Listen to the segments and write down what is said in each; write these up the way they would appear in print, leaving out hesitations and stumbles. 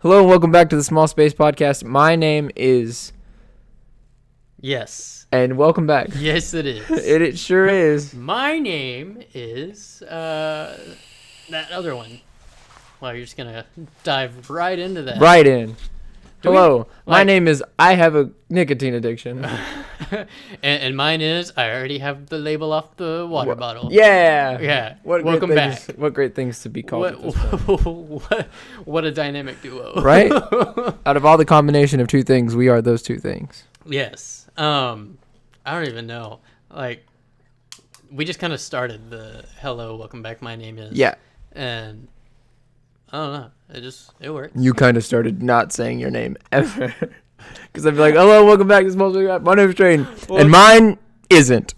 Hello and welcome back to the Small Space Podcast. My name is... Yes. And welcome back. Yes, it is. It sure is. My name is that other one. Well, you're just going to dive right into that. Right in. Hello. My name is I have a nicotine addiction. and mine is I already have the label off the water bottle. Yeah. Yeah. Welcome back. What great things to be called at this point. What a dynamic duo. Right? Out of all the combination of two things, we are those two things. Yes. I don't even know. Like, we just kind of started the hello, welcome back, my name is. Yeah. And I don't know. It works. You kind of started not saying your name ever. Because I'd be like, hello, welcome back to Small Space Podcast. My name's Trae. And mine isn't.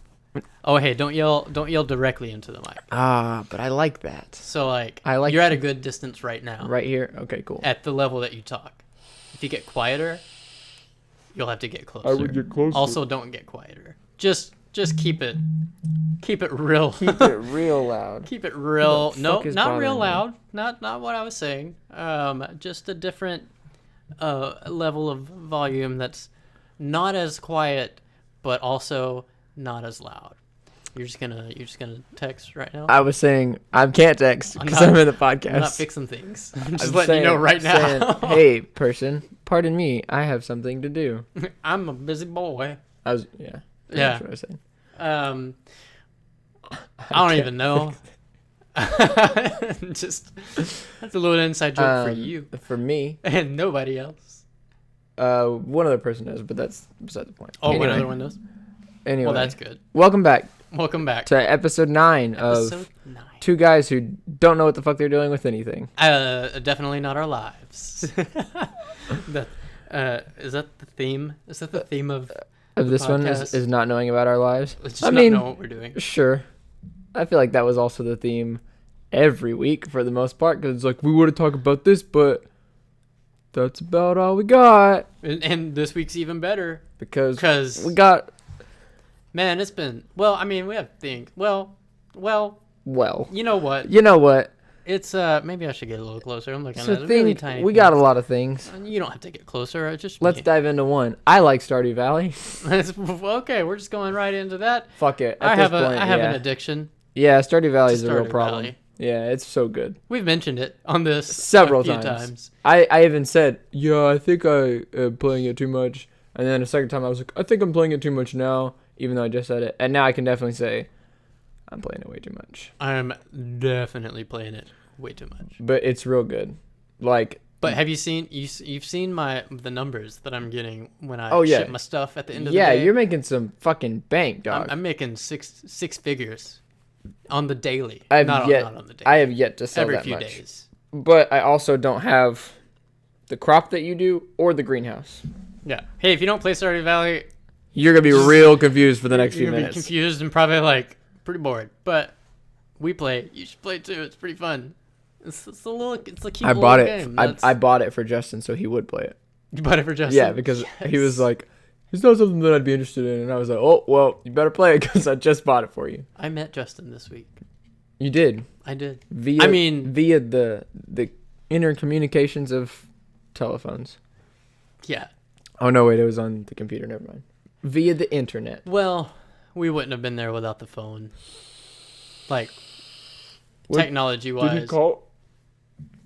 Oh, hey, don't yell directly into the mic. But I like that. So, you're at a good distance right now. Right here? Okay, cool. At the level that you talk. If you get quieter, you'll have to get closer. I would get closer. Also, don't get quieter. Just keep it real. Keep it real loud. Keep it real. No, not real me? loud. Not what I was saying. Just a different level of volume that's not as quiet, but also not as loud. You're just gonna text right now. I was saying I can't text because I'm in the podcast. I'm not fixing things. I'm just I'm letting saying, you know right now. Saying, hey, person, pardon me. I have something to do. I'm a busy boy. Yeah. Yeah. That's what I was saying. I don't even know. Just that's a little inside joke for you. For me. And nobody else. One other person knows, but that's beside the point. Oh, anyway. one other one knows? Anyway. Well, that's good. Welcome back To episode 9 of two guys who don't know what the fuck they're doing with anything. Definitely not our lives. Is that the theme? Is that the theme of this podcast? One is not knowing about our lives? Let's just not know what we're doing. Sure. I feel like that was also the theme every week for the most part, because it's like, we want to talk about this, but that's about all we got. And this week's even better. Because we got... Man, it's been... Well, I mean, we have things... Well... You know what? It's... Maybe I should get a little closer. I'm looking at a really tiny... We got a lot of things. You don't have to get closer. Let's dive into one. I like Stardew Valley. Okay, we're just going right into that. Fuck it. I have an addiction. Yeah, Stardew Valley is a real problem. Valley. Yeah, it's so good. We've mentioned it on this several times. I even said, yeah, I think I am playing it too much. And then a second time I was like, I think I'm playing it too much now, even though I just said it. And now I can definitely say I'm playing it way too much. I'm definitely playing it way too much. But it's real good. But have you seen you've seen the numbers that I'm getting when I ship my stuff at the end of the day? Yeah, you're making some fucking bank, dog. I'm making six figures on the daily. Not on the daily. I have yet to sell every that few much. Days. But I also don't have the crop that you do or the greenhouse. Yeah. Hey, if you don't play Stardew Valley, you're gonna be real confused for the next few minutes. You're gonna be confused and probably pretty bored. But we play. You should play too. It's pretty fun. It's a cute little game. I bought it for Justin so he would play it. You bought it for Justin? Yeah, because he was like, it's not something that I'd be interested in. And I was like, oh, well, you better play it because I just bought it for you. I met Justin this week. You did? I did. Via the inner communications of telephones. Yeah. Oh, no, wait, it was on the computer. Never mind. Via the internet. Well, we wouldn't have been there without the phone. Technology-wise. Did he call?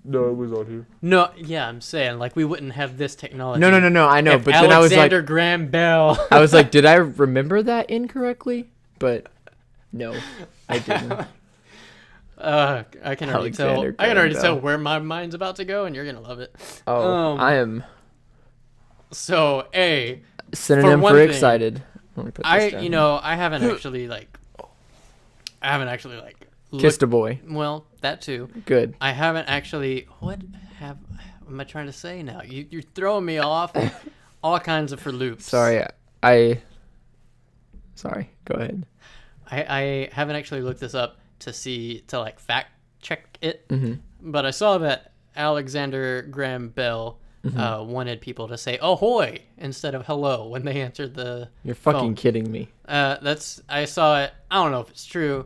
No, it was on here. No, yeah, I'm saying, we wouldn't have this technology. No, I know, but then I was like... Alexander Graham Bell. I was like, did I remember that incorrectly? But, no, I didn't. I can already tell where my mind's about to go, and you're going to love it. Oh, I am... So, synonym for excited. I haven't actually, kissed a boy. Well, that too. Good. I haven't actually... What am I trying to say now? You're throwing me off all kinds of for loops. Sorry, go ahead. I haven't actually looked this up to fact check it. Mm-hmm. But I saw that Alexander Graham Bell wanted people to say ahoy instead of hello when they answered the You're fucking phone. kidding me. I saw it. I don't know if it's true.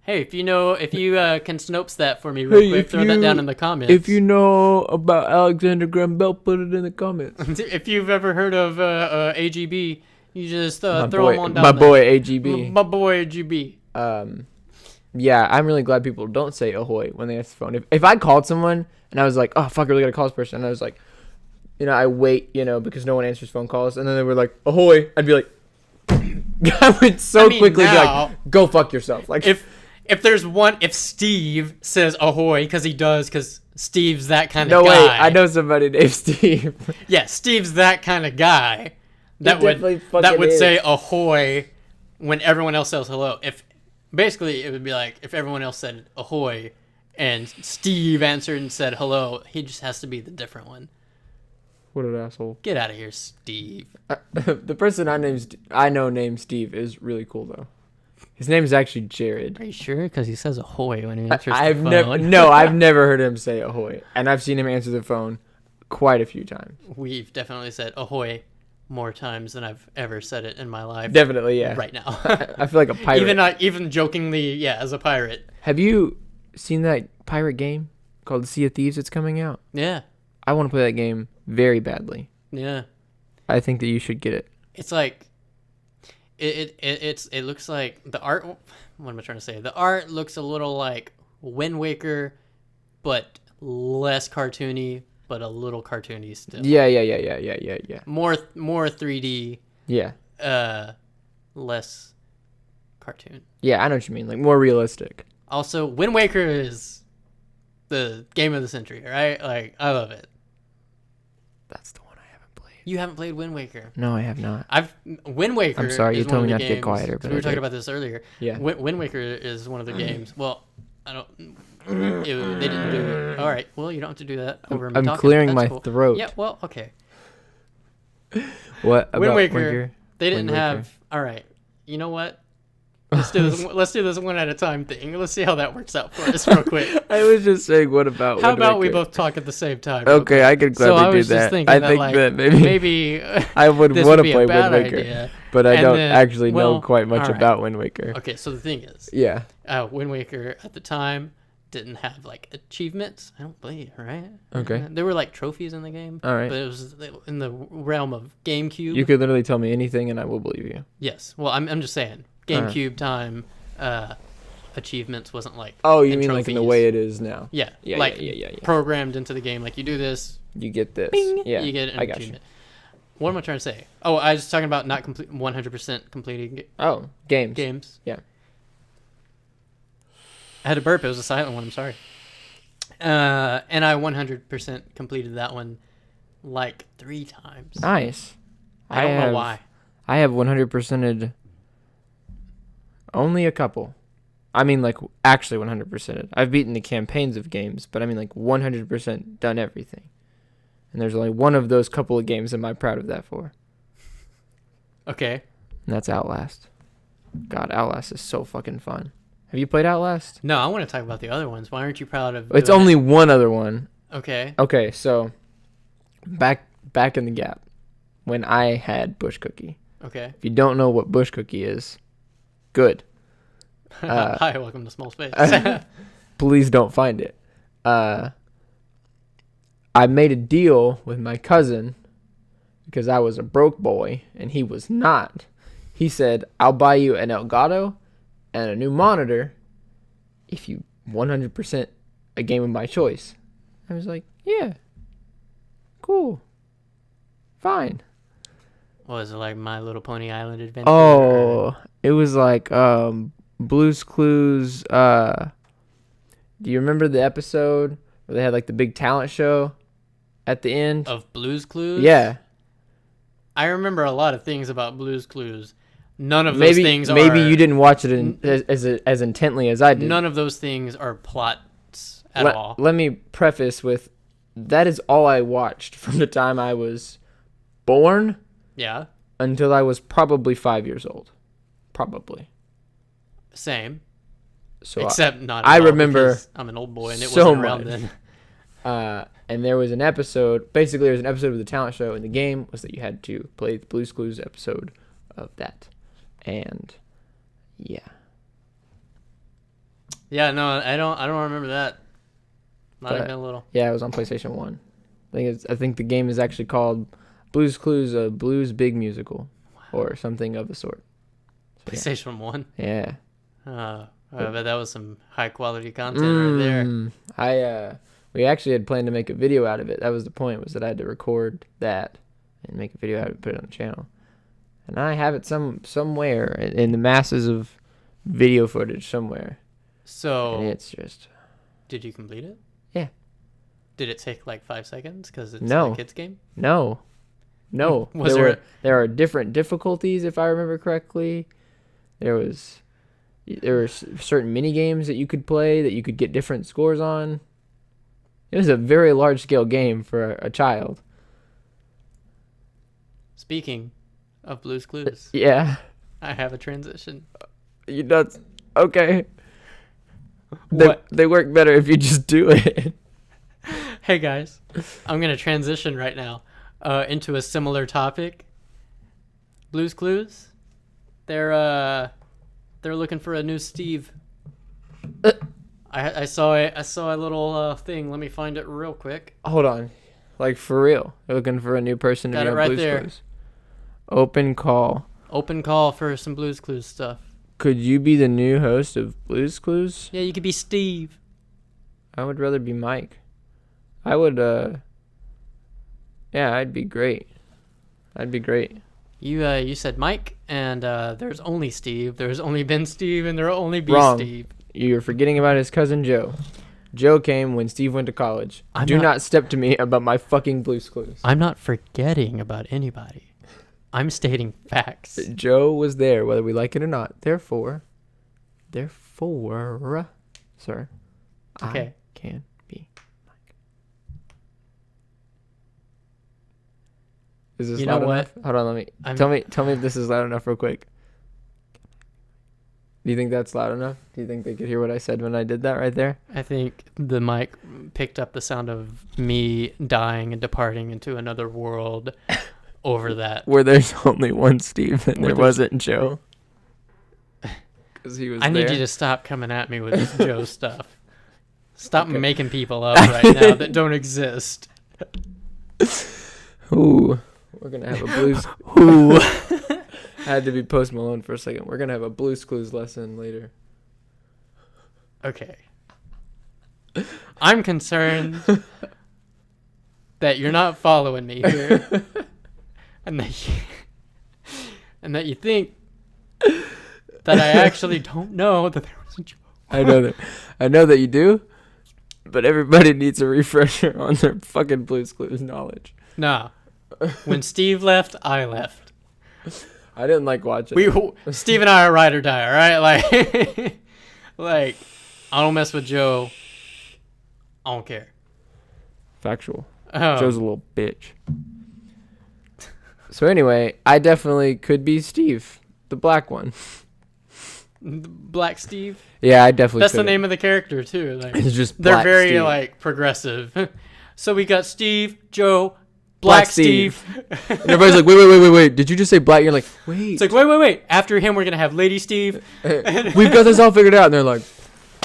Hey, if you can Snopes that for me real quick, throw that down in the comments. If you know about Alexander Graham Bell, put it in the comments. If you've ever heard of AGB, you just throw him on down my there. boy AGB. My boy AGB. Yeah, I'm really glad people don't say ahoy when they answer the phone. If I called someone and I was like, oh, fuck, I really got to call this person, and I was like, I wait, because no one answers phone calls, and then they were like, ahoy, I'd be like, I would quickly be like, go fuck yourself. Like, if Steve says ahoy, because Steve's that kind of guy. No, wait, I know somebody named Steve. Yeah, Steve's that kind of guy that would say ahoy when everyone else says hello. Basically, it would be like if everyone else said ahoy and Steve answered and said hello, he just has to be the different one. What an asshole. Get out of here, Steve. The person I know named Steve is really cool, though. His name is actually Jared. Are you sure? Because he says ahoy when he answers the phone. I've never heard him say ahoy. And I've seen him answer the phone quite a few times. We've definitely said ahoy more times than I've ever said it in my life. Definitely, yeah. Right now. I feel like a pirate. Even jokingly, yeah, as a pirate. Have you seen that pirate game called Sea of Thieves that's coming out? Yeah. I want to play that game very badly. Yeah. I think that you should get it. It's like it looks like the art. What am I trying to say? The art looks a little like Wind Waker, but less cartoony, but a little cartoony still. Yeah. More 3D. Yeah. Less cartoon. Yeah, I know what you mean. Like more realistic. Also, Wind Waker is the game of the century, right? Like I love it. That's the one I haven't played. You haven't played Wind Waker? No, I have not. Wind Waker. I'm sorry, you told me not to games, get quieter. But we were talking about this earlier. Yeah. Wind Waker is one of the games. Well, I don't. They didn't do it. All right. Well, you don't have to do that over me. I'm clearing my throat. Yeah. Well, okay. What about Wind Waker? They didn't have. All right. You know what? Let's do this one at a time thing. Let's see how that works out for us real quick. I was just saying, what about How about we both talk at the same time? Okay, I could gladly do that. I think that maybe I would want to play Wind Waker, but I don't actually know quite much about Wind Waker. Okay, so the thing is, yeah, Wind Waker at the time didn't have like achievements. I don't believe, right? Okay. There were like trophies in the game. All right. But it was in the realm of GameCube. You could literally tell me anything and I will believe you. Yes. Well, I'm just saying GameCube time achievements wasn't like. Oh, you mean trophies. Like in the way it is now? Yeah. Yeah. Like yeah. Programmed into the game. Like you do this. You get this. Bing, yeah. You get an achievement. You. What am I trying to say? Oh, I was talking about not 100% completing. Oh, games. Games. Yeah. I had a burp. It was a silent one. I'm sorry. And I 100% completed that one like 3 times. Nice. I don't know why. I have 100%ed only a couple. I mean, like, actually 100%ed. I've beaten the campaigns of games, but I mean, like, 100% done everything. And there's only one of those couple of games am I proud of that for. Okay. And that's Outlast. God, Outlast is so fucking fun. Have you played Outlast? No, I want to talk about the other ones. Why aren't you proud of? It's only one other one. Okay. Okay, so back in the gap when I had Bush Cookie. Okay. If you don't know what Bush Cookie is, good. Hi, welcome to Small Space. Please don't find it. I made a deal with my cousin because I was a broke boy and he was not. He said, "I'll buy you an Elgato and a new monitor if you 100% a game of my choice." I was like, yeah, cool, fine. Was it like My Little Pony Island Adventure? Oh, it was like Blue's Clues. Do you remember the episode where they had like the big talent show at the end? Of Blue's Clues? Yeah. I remember a lot of things about Blue's Clues. None of those things are... Maybe you didn't watch it as intently as I did. None of those things are plots at all. Let me preface with, that is all I watched from the time I was born until I was probably 5 years old. Probably. Same. So Except not I remember I'm an old boy and it so wasn't around much. then. And there was an episode, basically there was an episode of the talent show, and the game was that you had to play the Blue's Clues episode of that. And yeah, Yeah, no, I don't remember that. Not even a little. Yeah, it was on PlayStation 1. I think the game is actually called Blue's Clues, a Blues Big Musical, or something of the sort. So, PlayStation 1? Yeah. I bet that was some high quality content right there. We actually had planned to make a video out of it. That was the point, was that I had to record that and make a video out of it, put it on the channel. And I have it somewhere in the masses of video footage somewhere. So, and it's just... Did you complete it? Yeah. Did it take like 5 seconds because it's a kids game? No. There are different difficulties, if I remember correctly. There were certain mini games that you could play that you could get different scores on. It was a very large scale game for a child. Speaking of Blue's Clues, yeah, I have a transition. You nuts? Okay. What? They work better if you just do it. Hey guys, I'm gonna transition right now into a similar topic. Blue's Clues, they're looking for a new Steve. I saw a little thing. Let me find it real quick. Hold on, like for real, they're looking for a new person to Got be it on right Blue's there. Clues. Open call. Open call for some Blue's Clues stuff. Could you be the new host of Blue's Clues? Yeah, you could be Steve. I would rather be Mike. I would, yeah, I'd be great. You said Mike, and there's only Steve. There's only been Steve, and there'll only be Wrong. Steve. You're forgetting about his cousin Joe. Joe came when Steve went to college. Do not step to me about my fucking Blue's Clues. I'm not forgetting about anybody. I'm stating facts. Joe was there, whether we like it or not. Therefore, sir, okay. I can be Mike. Is this You loud know enough? what? Hold on, tell me if this is loud enough real quick. Do you think that's loud enough? Do you think they could hear what I said when I did that right there? I think the mic picked up the sound of me dying and departing into another world over that. Where there's only one Steve and there wasn't Joe. Because he was I there. need you to stop coming at me with this Joe stuff. Stop making people up right now that don't exist. Ooh, we're going to have a blues... Ooh. Had to be Post Malone for a second. We're going to have a Blue's Clues lesson later. Okay. I'm concerned that you're not following me here. and that you think that I actually don't know that there was a joke. I know that you do, but everybody needs a refresher on their fucking Blue's Clues knowledge. Nah. When Steve left, I left. I didn't like watching it. Steve and I are ride or die, all right? Like, I don't mess with Joe. I don't care. Factual. Joe's a little bitch. So anyway, I definitely could be Steve, the black one. Black Steve? Yeah, I definitely That's could. the name of the character, too. Like, it's just they're Black very, Steve. like, progressive. So we got Steve, Joe, Black Steve. And everybody's like, wait. Did you just say black? You're like, wait. It's like, wait. After him, we're going to have Lady Steve. We've got this all figured out. And they're like,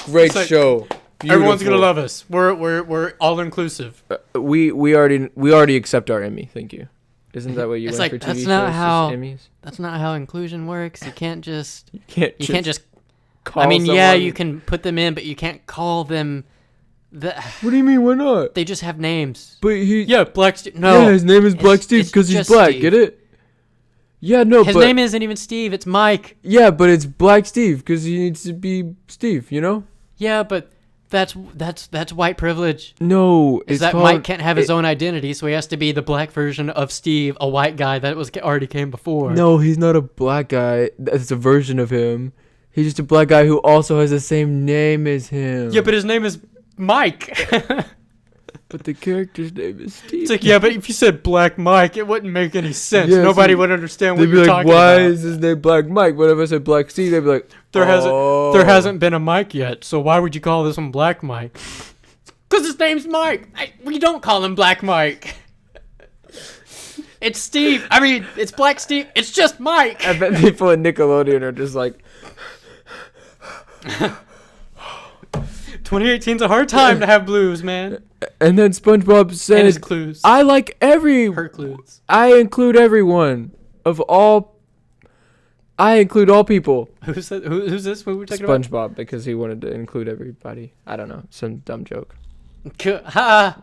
great like, show. Beautiful. Everyone's going to love us. We're all inclusive. We already accept our Emmy. Thank you. Isn't that what you it's went like, for TV that's shows? not how Emmys? That's not how inclusion works. You can't just You can't just call I mean, someone. yeah, you can put them in, but you can't call them What do you mean? Why not? They just have names. But Black Steve. No. Yeah, his name is Black Steve because he's black. Steve. Get it? Yeah, no, His name isn't even Steve. It's Mike. Yeah, but it's Black Steve because he needs to be Steve, you know? Yeah, but that's white privilege. No, Is that Mike can't have his own identity, so he has to be the black version of Steve, a white guy that already came before. No, he's not a black guy. That's a version of him. He's just a black guy who also has the same name as him. Yeah, but his name is Mike. But the character's name is Steve. It's like, yeah, but if you said Black Mike, it wouldn't make any sense. Yeah, Nobody so would understand they'd what be you're like, talking why about. is his name Black Mike? But if I said Black Steve, they'd be like, There hasn't been a Mike yet, so why would you call this one Black Mike? Because his name's Mike. We don't call him Black Mike. It's Steve. I mean, it's Black Steve. It's just Mike. I bet people at Nickelodeon are just like, 2018's a hard time to have blues, man. And then SpongeBob said, And his clues. I like Her clues. I include everyone of all. I include all people. Who's that? Who's this? What we're talking about? SpongeBob, because he wanted to include everybody. I don't know, some dumb joke. Ha!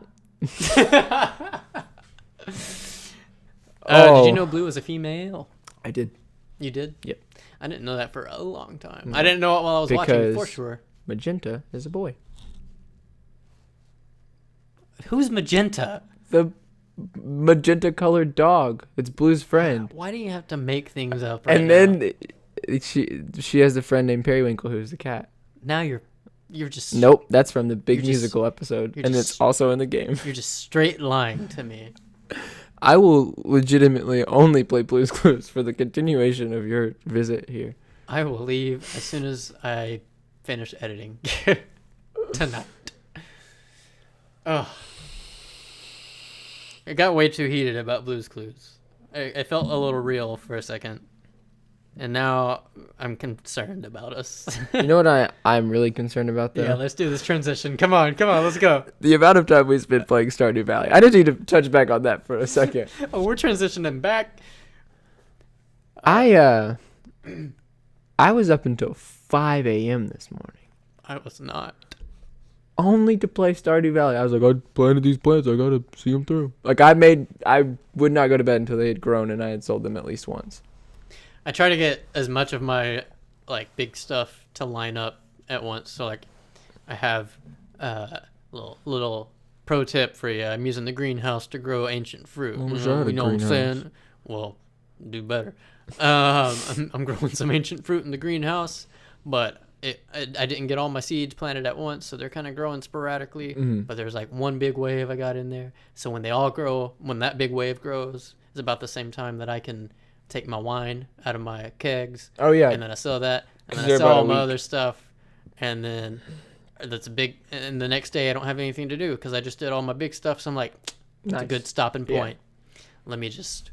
Did you know Blue was a female? I did. You did? Yep. I didn't know that for a long time. No. I didn't know it while I was watching, for Because sure. Magenta is a boy. Who's Magenta? The magenta-colored dog. It's Blue's friend. Why do you have to make things up right And now? then she has a friend named Periwinkle who's the cat. Now you're just... Nope, that's from the big You're just- musical episode, you're and just- it's also in the game. You're just straight lying to me. I will legitimately only play Blue's Clues for the continuation of your visit here. I will leave as soon as I finish editing tonight. Ugh. It got way too heated about Blue's Clues. I felt a little real for a second. And now I'm concerned about us. You know what I'm really concerned about, though? Yeah, let's do this transition. Come on, let's go. The amount of time we spent playing Stardew Valley. I just need to touch back on that for a second. Oh, we're transitioning back. I was up until 5 a.m. this morning. I was not. Only to play Stardew Valley. I was like, I planted these plants. I gotta see them through. Like, I would not go to bed until they had grown and I had sold them at least once. I try to get as much of my like big stuff to line up at once. So like, I have little pro tip for you. I'm using the greenhouse to grow ancient fruit. What was You know, that, a you know what I'm greenhouse? saying? Well, do better. I'm growing some ancient fruit in the greenhouse, but I didn't get all my seeds planted at once, so they're kind of growing sporadically. Mm-hmm. But there's like one big wave I got in there. So when they all grow, when that big wave grows, it's about the same time that I can take my wine out of my kegs. Oh, yeah. And then I sell that, and 'Cause then I they're sell about a all my week. other stuff, and then that's a big. And the next day I don't have anything to do because I just did all my big stuff. So I'm like, it's a Nice. good stopping Yeah. point. Let me just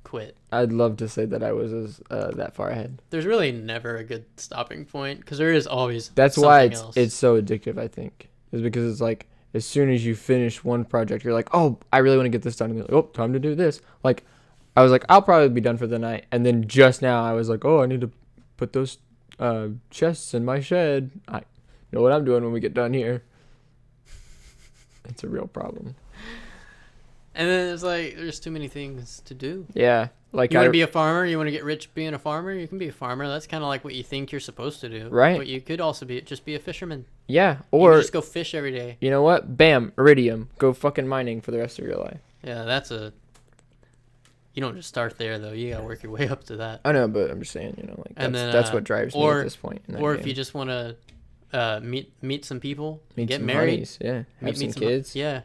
quit. I'd love to say that I was that far ahead. There's really never a good stopping point because there is always. That's why something else. it's so addictive, I think. Is because it's like, as soon as you finish one project, you're like, oh, I really want to get this done. And you're like, oh, time to do this. Like, I was like, I'll probably be done for the night. And then just now I was like, oh, I need to put those chests in my shed. I know what I'm doing when we get done here. It's a real problem. And then it's like there's too many things to do. Yeah. Like, You want to be a farmer? You want to get rich being a farmer? You can be a farmer. That's kind of like what you think you're supposed to do. Right. But you could also just be a fisherman. yeah. You Or, could just go fish every day. you know what? Bam, iridium. Go fucking mining for the rest of your life. Yeah, you don't just start there though. You gotta work your way up to that. I know, but I'm just saying, like, And that's then, what drives me or- at this point. In that Or game. if you just want to meet some people, Meet get some married, honeys, yeah, have some some kids. Yeah,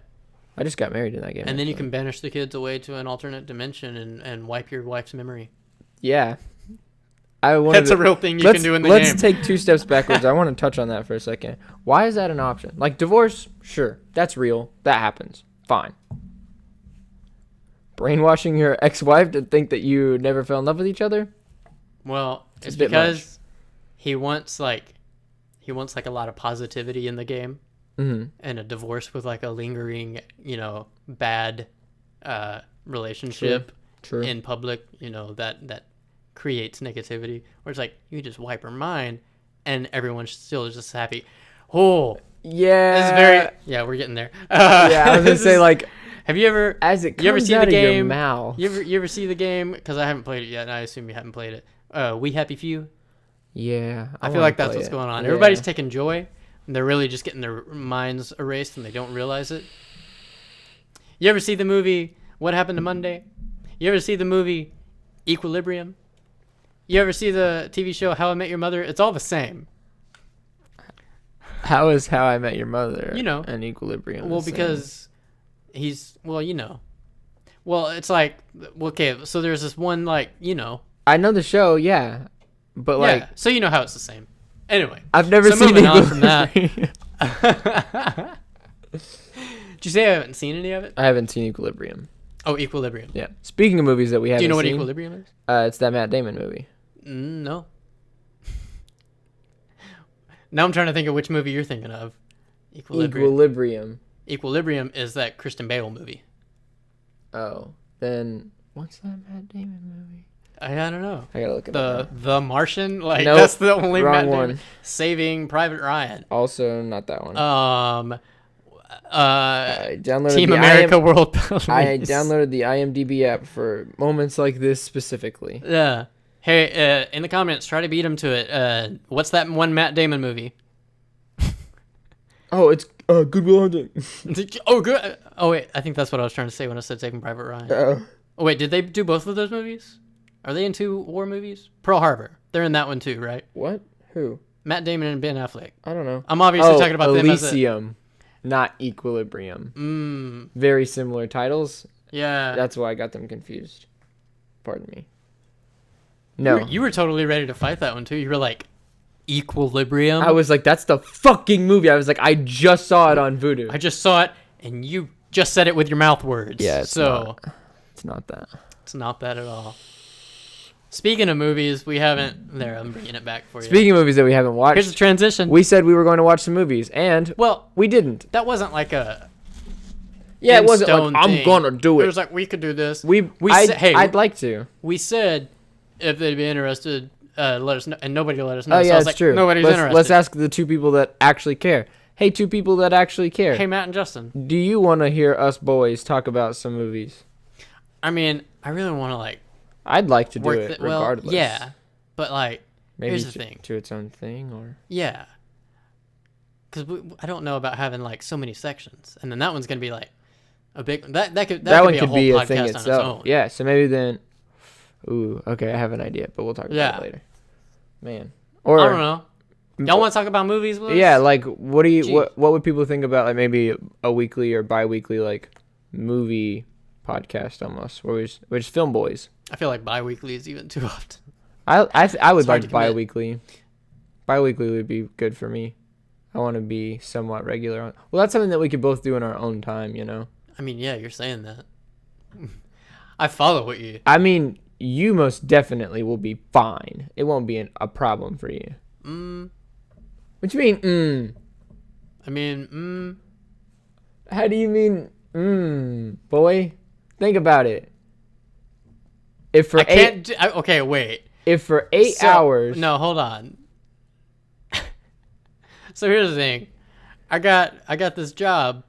I just got married in that game. and then you actually. can banish the kids away to an alternate dimension and wipe your wife's memory. Yeah. I wanted That's a real thing you let's, can do in the let's game. take 2 steps backwards. I want to touch on that for a second. Why is that an option? Like, divorce, sure, that's real. That happens. Fine. Brainwashing your ex-wife to think that you never fell in love with each other? Well, It's it's a bit because he wants like a lot of positivity in the game, Mm-hmm. and a divorce with like a lingering, bad relationship True. in public, that creates negativity. Where it's like you just wipe her mind, and everyone's still just happy. Oh, Yeah. it's very we're getting there. Yeah, I was gonna say, like, have you ever as it comes you ever see out the of your game? mouth. You ever see the game? Because I haven't played it yet, and I assume you haven't played it. We Happy Few. Yeah. I feel wanna like that's play what's it. going on. Yeah. Everybody's taking joy, and they're really just getting their minds erased, and they don't realize it. You ever see the movie What Happened to Monday? You ever see the movie Equilibrium? You ever see the TV show How I Met Your Mother? It's all the same. How is How I Met Your Mother an equilibrium? Well, the same? because Well, it's like, okay, so there's this one, I know the show, yeah. But, like, so you know how it's the same. Anyway. I've never So seen moving on from Equilibrium. Did you say I haven't seen any of it? I haven't seen Equilibrium. Oh, Equilibrium. Yeah. Speaking of movies that we haven't Do you know what seen, Equilibrium is? it's that Matt Damon movie. No. Now I'm trying to think of which movie you're thinking of. Equilibrium. Equilibrium is that Kristen Bale movie. Oh, then what's that Matt Damon movie? I don't know. I gotta look it up. The Martian. Like Nope, that's the only wrong Matt one. Damon. Saving Private Ryan. Also, not that one. I downloaded Team America World Police. I downloaded the IMDb app for moments like this specifically. Yeah. Hey, in the comments, try to beat him to it. What's that one Matt Damon movie? Oh, it's Good Will Hunting. Oh, good. Oh, wait. I think that's what I was trying to say when I said Saving Private Ryan. Oh, wait. Did they do both of those movies? Are they in 2 war movies? Pearl Harbor. They're in that one too, right? What? Who? Matt Damon and Ben Affleck. I don't know. I'm obviously talking about them as Elysium, not Equilibrium. Very similar titles. Yeah. That's why I got them confused. Pardon me. No. You were totally ready to fight that one too. You were like, Equilibrium? I was like, that's the fucking movie. I was like, I just saw it on Vudu. I just saw it, and you just said it with your mouth words. Yeah, it's not that. It's not that at all. Speaking of movies, we haven't... There, I'm bringing it back for you. Speaking of movies that we haven't watched... Here's the transition. We said we were going to watch some movies, and... Well... We didn't. That wasn't like a... Yeah, it wasn't like, I'm gonna do it. It was like, we could do this. I'd like to. We said, if they'd be interested, let us know. And nobody let us know. Oh, yeah, so that's true. Nobody's interested. Let's ask the 2 people that actually care. Hey, 2 people that actually care. Hey, Matt and Justin. Do you want to hear us boys talk about some movies? I mean, I really want to, like... I'd like to do it regardless. Well, yeah. But, like, maybe here's the thing. To its own thing, or... Yeah. Because I don't know about having, like, so many sections. And then that one's going to be, like, a big... That could be a whole podcast on its own. Yeah, so maybe then... Ooh, okay, I have an idea, but we'll talk about it later. Man. Or... I don't know. Y'all want to talk about movies with us? Yeah, like, what would people think about, like, maybe a weekly or bi-weekly, like, movie podcast almost, where we're just film boys? I feel like bi-weekly is even too often. I would like bi-weekly. Bi-weekly would be good for me. I want to be somewhat regular. Well, that's something that we could both do in our own time, you know? I mean, yeah, you're saying that. I follow what you... I mean, you most definitely will be fine. It won't be a problem for you. What you mean, I mean, How do you mean, boy? Think about it. If for okay, wait. If for 8 hours... No, hold on. So here's the thing. I got this job.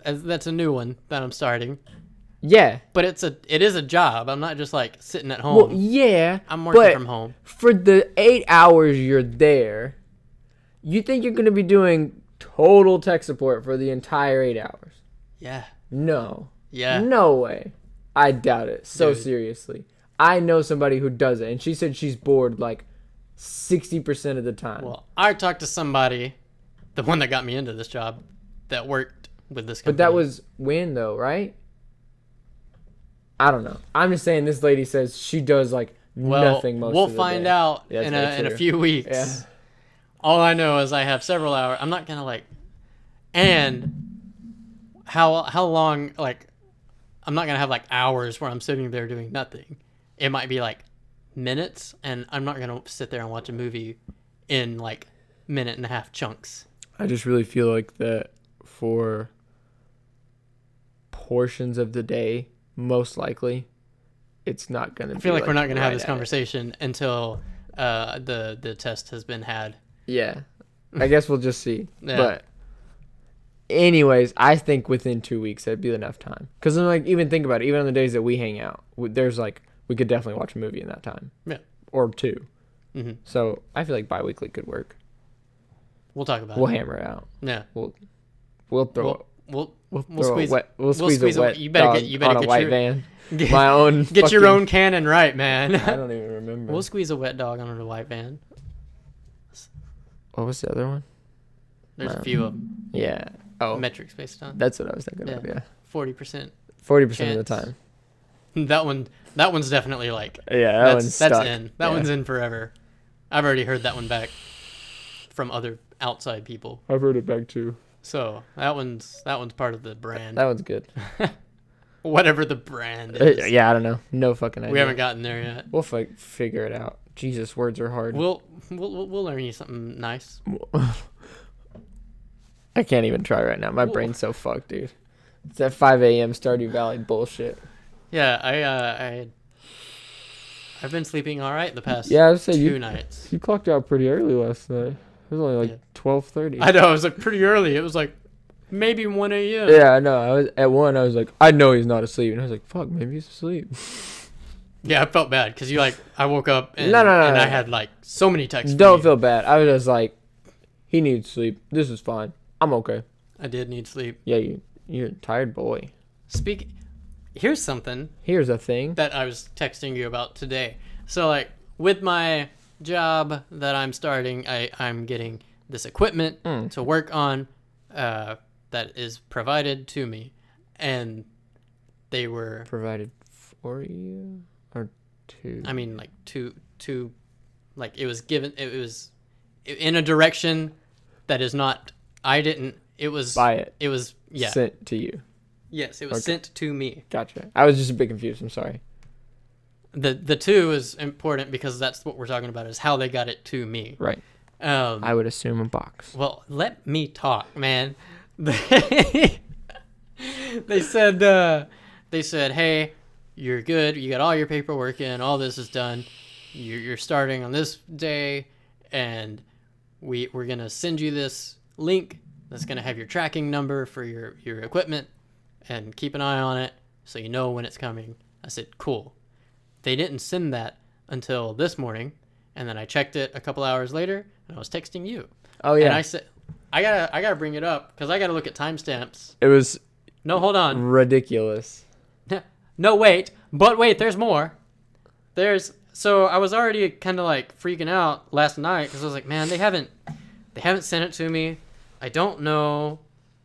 That's a new one that I'm starting. Yeah. But it is a job. I'm not just like sitting at home. Well, yeah. I'm working from home. For the 8 hours you're there, you think you're going to be doing total tech support for the entire 8 hours? Yeah. No. Yeah. No way. I doubt it. So Dude. Seriously. I know somebody who does it, and she said she's bored like 60% of the time. Well, I talked to somebody, the one that got me into this job, that worked with this company. But that was when, though, right? I don't know. I'm just saying this lady says she does like nothing most of the day. We'll find out in a few weeks. Yeah. All I know is I have several hours. I'm not going to like... And how long, like... I'm not going to have like hours where I'm sitting there doing nothing. It might be like minutes, and I'm not going to sit there and watch a movie in like minute and a half chunks. I just really feel like that for portions of the day, most likely, it's not going to be. I feel like we're not going to have this conversation until the test has been had. Yeah. I guess we'll just see. Yeah. But anyways, I think within 2 weeks, that'd be enough time. Because I'm like, even think about it. Even on the days that we hang out, there's like, we could definitely watch a movie in that time. Yeah. Or 2. Mm-hmm. So I feel like bi-weekly could work. We'll talk about it. We'll hammer it out. Yeah. We'll throw We'll squeeze a wet you better dog get on a white your, van. My own. Get your own cannon right, man. I don't even remember. We'll squeeze a wet dog on a white van. What was the other one? There's a few of them. Yeah. Oh. Metrics based on. That's what I was thinking of. Yeah. 40%. 40% of the time. That one's definitely like. Yeah, that's stuck. In. That one's in forever. I've already heard that one back from other outside people. I've heard it back too. So that one's part of the brand. That one's good. Whatever the brand is. Yeah, I don't know. No fucking idea. We haven't gotten there yet. We'll figure it out. Jesus, words are hard. We'll learn you something nice. I can't even try right now. My brain's so fucked, dude. It's that 5 a.m. Stardew Valley bullshit. Yeah, I've been sleeping all right the past I would say two nights. You clocked out pretty early last night. It was only like 12:30. I know, it was like pretty early. It was like maybe 1 a.m. Yeah, I know. I was at 1. I was like, I know he's not asleep, and I was like, fuck, maybe he's asleep. Yeah, I felt bad because I woke up and, no, I had like so many texts. Don't feel bad. I was just like, he needs sleep. This is fine. I'm okay. I did need sleep. Yeah, you're a tired boy. Here's something. Here's a thing that I was texting you about today. So like with my job that I'm starting, I'm getting this equipment to work on that is provided to me, and they were provided for you or to. I mean, like to like it was given. It was in a direction that is not. I didn't. It was buy it. It was sent to you. Yes, it was sent to me. Gotcha. I was just a bit confused. I'm sorry. The two is important because that's what we're talking about, is how they got it to me. Right. I would assume a box. Well, let me talk, man. They said, hey, you're good. You got all your paperwork in. All this is done. You're starting on this day, and we're going to send you this link that's going to have your tracking number for your equipment, and keep an eye on it so you know when it's coming. I said, cool. They didn't send that until this morning, and then I checked it a couple hours later, and I was texting you. Oh, yeah. And I said, I gotta bring it up, because I gotta look at timestamps. It was... No, hold on. Ridiculous. No, wait. But wait, there's more. So I was already kind of like freaking out last night, because I was like, man, they haven't sent it to me. I don't know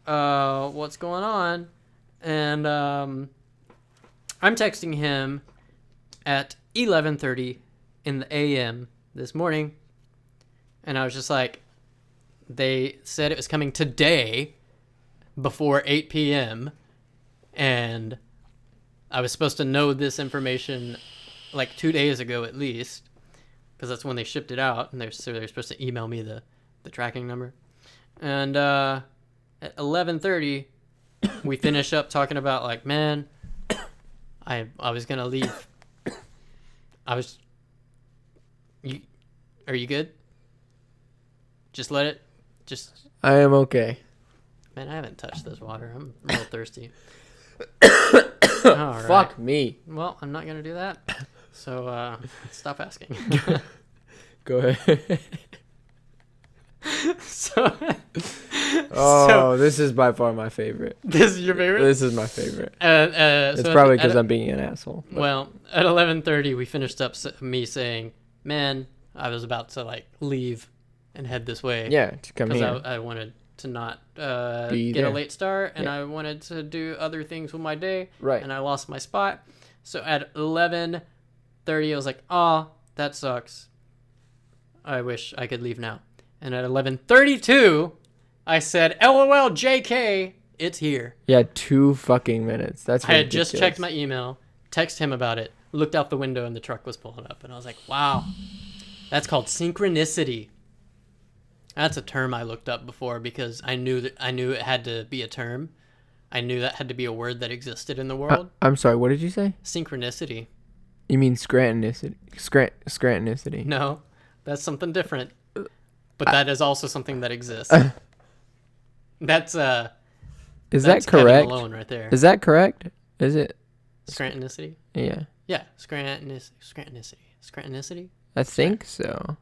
what's going on. And I'm texting him at 11:30 in the a.m. this morning, and I was just like, they said it was coming today before 8 p.m., and I was supposed to know this information like 2 days ago at least, because that's when they shipped it out, and they're supposed to email me the tracking number. And at 11:30 we finish up talking about, like, man, I was gonna leave. Are you good? I am okay. Man, I haven't touched this water. I'm real thirsty. All right. Fuck me. Well, I'm not gonna do that. So stop asking. Go ahead. So this is by far my favorite. This is your favorite? This is my favorite. It's so probably because I'm being an asshole. But. Well, at 11:30 we finished up me saying, man, I was about to like leave and head this way. Yeah, to come here. Because I wanted to not get a late start, and I wanted to do other things with my day. Right. And I lost my spot. So at 11:30 I was like, oh, that sucks. I wish I could leave now. And at 11:32 I said, LOL, JK, it's here. Yeah, 2 fucking minutes. That's ridiculous. I had just checked my email, texted him about it, looked out the window, and the truck was pulling up. And I was like, wow, that's called synchronicity. That's a term I looked up before because I knew it had to be a term. I knew that had to be a word that existed in the world. I'm sorry, what did you say? Synchronicity. You mean Scrantonicity? Scrantonicity. No, that's something different. But that is also something that exists. That's Is that correct? Alone right there. Is that correct? Is it Scrantonicity? Yeah. Yeah, Scrantonicity. I think so.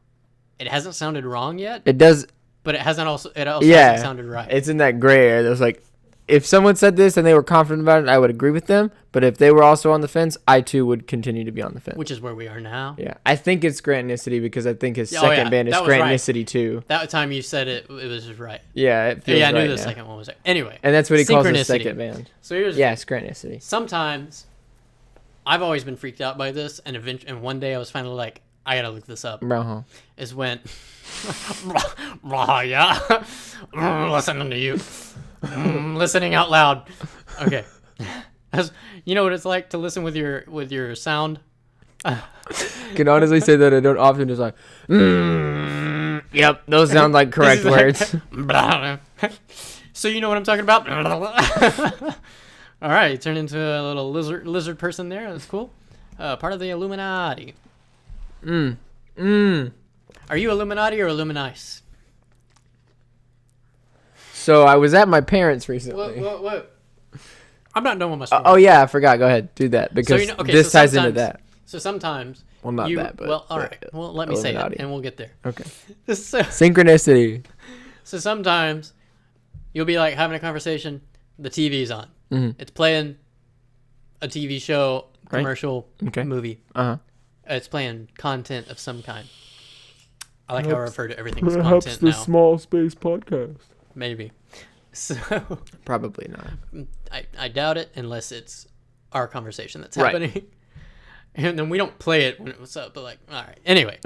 It hasn't sounded wrong yet. It does, but it also hasn't sounded right. It's in that gray area. There's like, if someone said this and they were confident about it, I would agree with them. But if they were also on the fence, I too would continue to be on the fence. Which is where we are now. Yeah, I think it's Scrantonicity because I think his second band is Scrantonicity right. too. That time you said it was just right. Yeah, it feels I knew right the now. second one was right. Anyway, and that's what he calls his second band. So here's Scrantonicity. Sometimes I've always been freaked out by this, and one day I was finally like, I gotta look this up. Uh-huh. Is when listening to you. Listening out loud. Okay. You know what it's like to listen with your sound? Can honestly say that I don't often just like, yep, those sound like correct words. So you know what I'm talking about? All right, you turned into a little lizard person there. That's cool. Part of the Illuminati. Are you Illuminati or Illuminis? So I was at my parents recently. What? I'm not done with my story. Oh yeah, I forgot. Go ahead, do that because this ties into that. So sometimes. Well, not that, but well, all right. Well, let me say it, and we'll get there. Okay. Synchronicity. So sometimes you'll be like having a conversation. The TV's on. Mm-hmm. It's playing a TV show, commercial, movie. It's playing content of some kind. I like how I refer to everything as content now. Small Space Podcast. Maybe. So probably not. I doubt it unless it's our conversation that's happening. And then we don't play it when it was up, but like, all right. Anyway,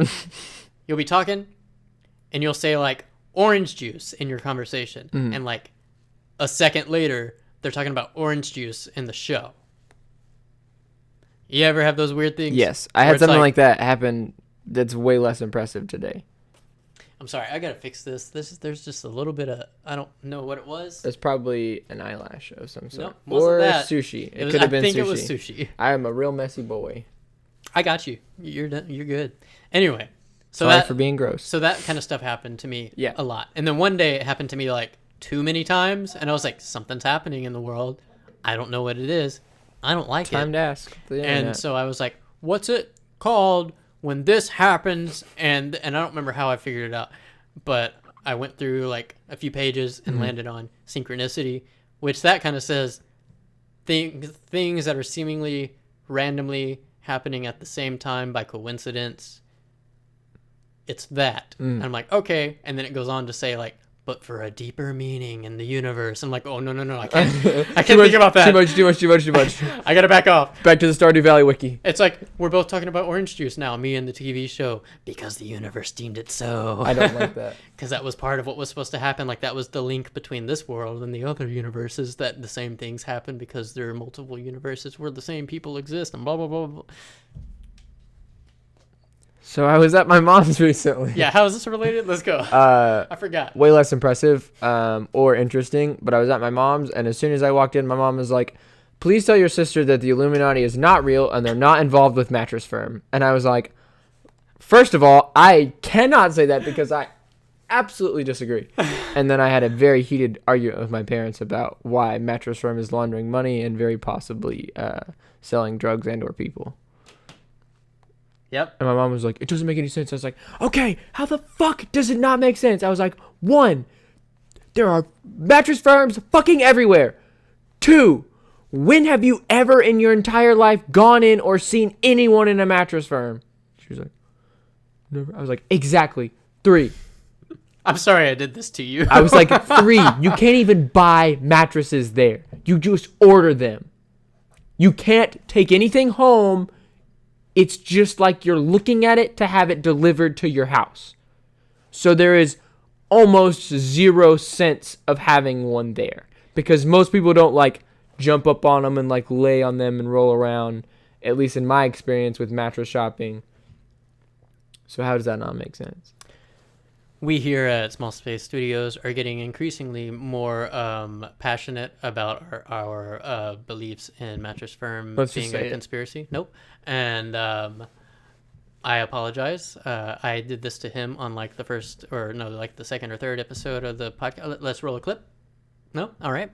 you'll be talking and you'll say like orange juice in your conversation. And like a second later, they're talking about orange juice in the show. You ever have those weird things? Yes. I had something like that happen that's way less impressive today. I'm sorry, I gotta fix this. There's just a little bit of, I don't know what it was. It's probably an eyelash of some sort. Nope, or that. Sushi. It could have been sushi. I think it was sushi. I am a real messy boy. I got you. You're good. Anyway, sorry for being gross. So that kind of stuff happened to me a lot. And then one day it happened to me like too many times, and I was like, something's happening in the world. I don't know what it is. I don't like it. Time to ask. And so I was like, what's it called when this happens? And I don't remember how I figured it out, but I went through like a few pages and landed on synchronicity, which that kind of says things that are seemingly randomly happening at the same time by coincidence. It's that. And I'm like, okay. And then it goes on to say like, but for a deeper meaning in the universe. I'm like, oh, no. I can't think about that. Too much. I got to back off. Back to the Stardew Valley wiki. It's like, we're both talking about orange juice now, me and the TV show, because the universe deemed it so. I don't like that. Because that was part of what was supposed to happen. Like, that was the link between this world and the other universes, that the same things happen because there are multiple universes where the same people exist and blah, blah, blah, blah. So I was at my mom's recently. Yeah, how is this related? Let's go. I forgot. Way less impressive or interesting, but I was at my mom's, and as soon as I walked in, my mom was like, please tell your sister that the Illuminati is not real and they're not involved with Mattress Firm. And I was like, first of all, I cannot say that because I absolutely disagree. And then I had a very heated argument with my parents about why Mattress Firm is laundering money and very possibly selling drugs and or people. Yep. And my mom was like, it doesn't make any sense. I was like, okay, how the fuck does it not make sense? I was like, 1, there are mattress firms fucking everywhere. 2, when have you ever in your entire life gone in or seen anyone in a mattress firm? She was like, never. I was like, exactly. 3. I'm sorry I did this to you. I was like, 3, you can't even buy mattresses there. You just order them. You can't take anything home. It's just like you're looking at it to have it delivered to your house. So there is almost 0 sense of having one there. Because most people don't like jump up on them and like lay on them and roll around. At least in my experience with mattress shopping. So how does that not make sense? We here at Small Space Studios are getting increasingly more passionate about our beliefs in Mattress Firm being a conspiracy. Nope. And I apologize. I did this to him on like the second or third episode of the podcast. Let's roll a clip. No? All right.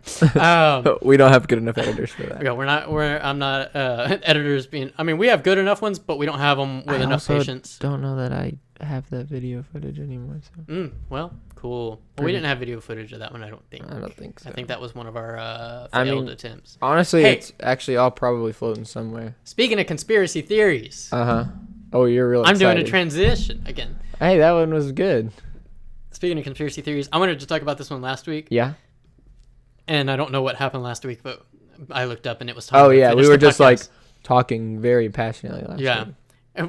We don't have good enough editors for that. Yeah, I'm not editors being, I mean, we have good enough ones, but we don't have them with enough patience. Don't know that I have that video footage anymore. So. Well, cool. Well, we didn't have video footage of that one, I don't think. I don't think so. I think that was one of our failed attempts. Honestly, it's actually all probably floating somewhere. Speaking of conspiracy theories. Oh, you're really excited. I'm doing a transition again. Hey, that one was good. Speaking of conspiracy theories, I wanted to talk about this one last week. Yeah. And I don't know what happened last week, but I looked up and it was time. Oh, yeah. We were just like talking very passionately last week. Yeah.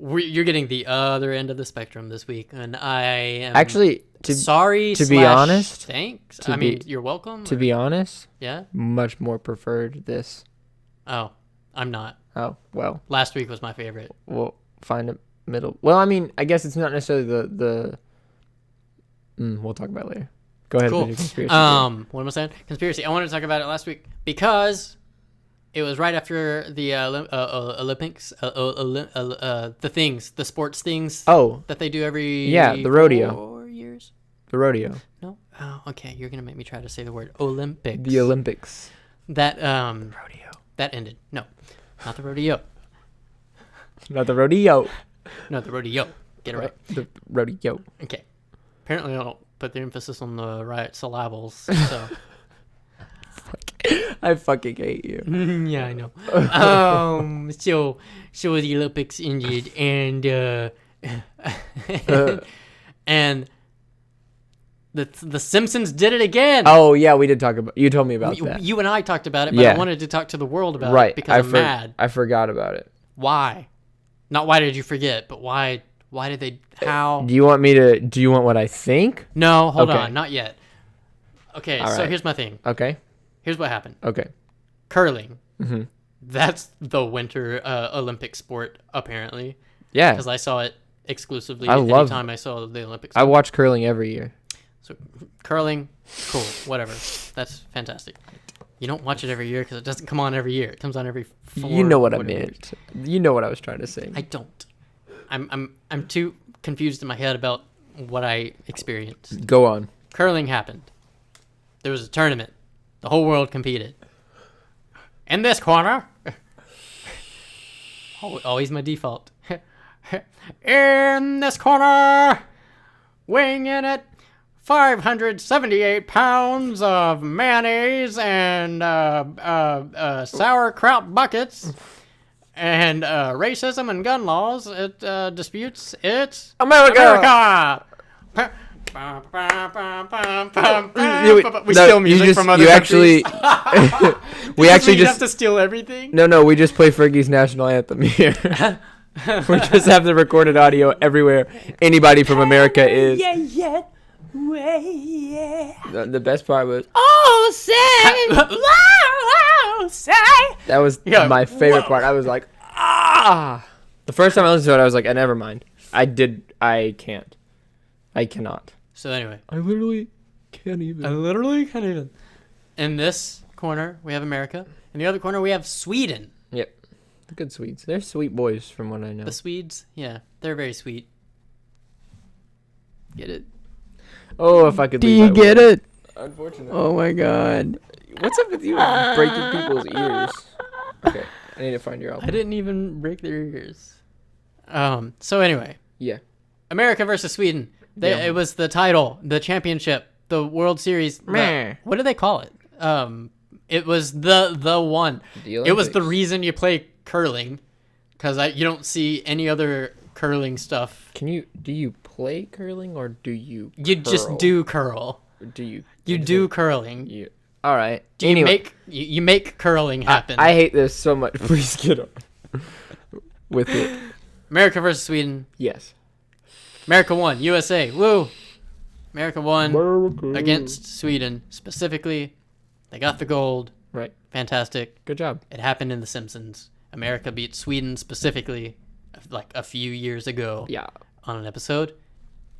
You're getting the other end of the spectrum this week, and I am actually sorry. To be honest, thanks. You're welcome. To be honest, yeah, much more preferred this. Oh, I'm not. Oh well. Last week was my favorite. We'll find a middle. Well, I mean, I guess it's not necessarily the. We'll talk about it later. Go ahead Cool. with your conspiracy. What am I saying? Conspiracy. I wanted to talk about it last week because it was right after the Olympics, the sports things that they do every the rodeo. 4 years. The rodeo. No? Oh, okay. You're going to make me try to say the word Olympics. The Olympics. That rodeo. That ended. No, not the rodeo. Not the rodeo. No, the rodeo. Get it right. The rodeo. Okay. Apparently, I don't put the emphasis on the right syllables. So. I fucking hate you. Yeah, I know. So the Olympics ended, and and the Simpsons did it again. Oh yeah, we did talk about. You told me about that. You and I talked about it, but I wanted to talk to the world about it because I'm mad. I forgot about it. Why? Not why did you forget, but why? Why did they? How? Do you want me to? Do you want what I think? No, hold on, not yet. Okay, All so right. here's my thing. Okay. Here's what happened. Okay. Curling. Mm-hmm. That's the winter Olympic sport, apparently. Yeah. Because I saw it exclusively anytime I saw the Olympics. I watch curling every year. So curling, cool, whatever. That's fantastic. You don't watch it every year because it doesn't come on every year. It comes on every 4. You know what I meant. You know what I was trying to say. I don't. I'm too confused in my head about what I experienced. Go on. Curling happened. There was a tournament. The whole world competed. In this corner, always my default. In this corner, weighing in at 578 pounds of mayonnaise and sauerkraut buckets and racism and gun laws. It disputes its America. We steal music from other countries. We actually just have to steal everything. No, we just play Fergie's national anthem here. We just have the recorded audio everywhere. Anybody from America is. Yeah. The best part was. Oh, say, wow, say. That was my favorite part. I was like, ah. The first time I listened to it, I was like, never mind. I can't. I cannot. So anyway. I literally can't even. In this corner, we have America. In the other corner, we have Sweden. Yep. The good Swedes. They're sweet boys from what I know. The Swedes? Yeah. They're very sweet. Get it? Oh, if I could leave. Do you get it? Unfortunately. Oh my god. What's up with you breaking people's ears? Okay. I need to find your album. I didn't even break their ears. So anyway. Yeah. America versus Sweden. It was the title, the championship, the World Series. What do they call it? It was the one. It was the reason you play curling, because you don't see any other curling stuff. Do you play curling or do you? You curl? Just do curl. Do you? You do curling. All right. You make curling happen. I hate this so much. Please get on with it. America versus Sweden. Yes. America won. USA. Woo. America won against Sweden. Specifically, they got the gold. Right. Fantastic. Good job. It happened in The Simpsons. America beat Sweden specifically like a few years ago. Yeah. On an episode.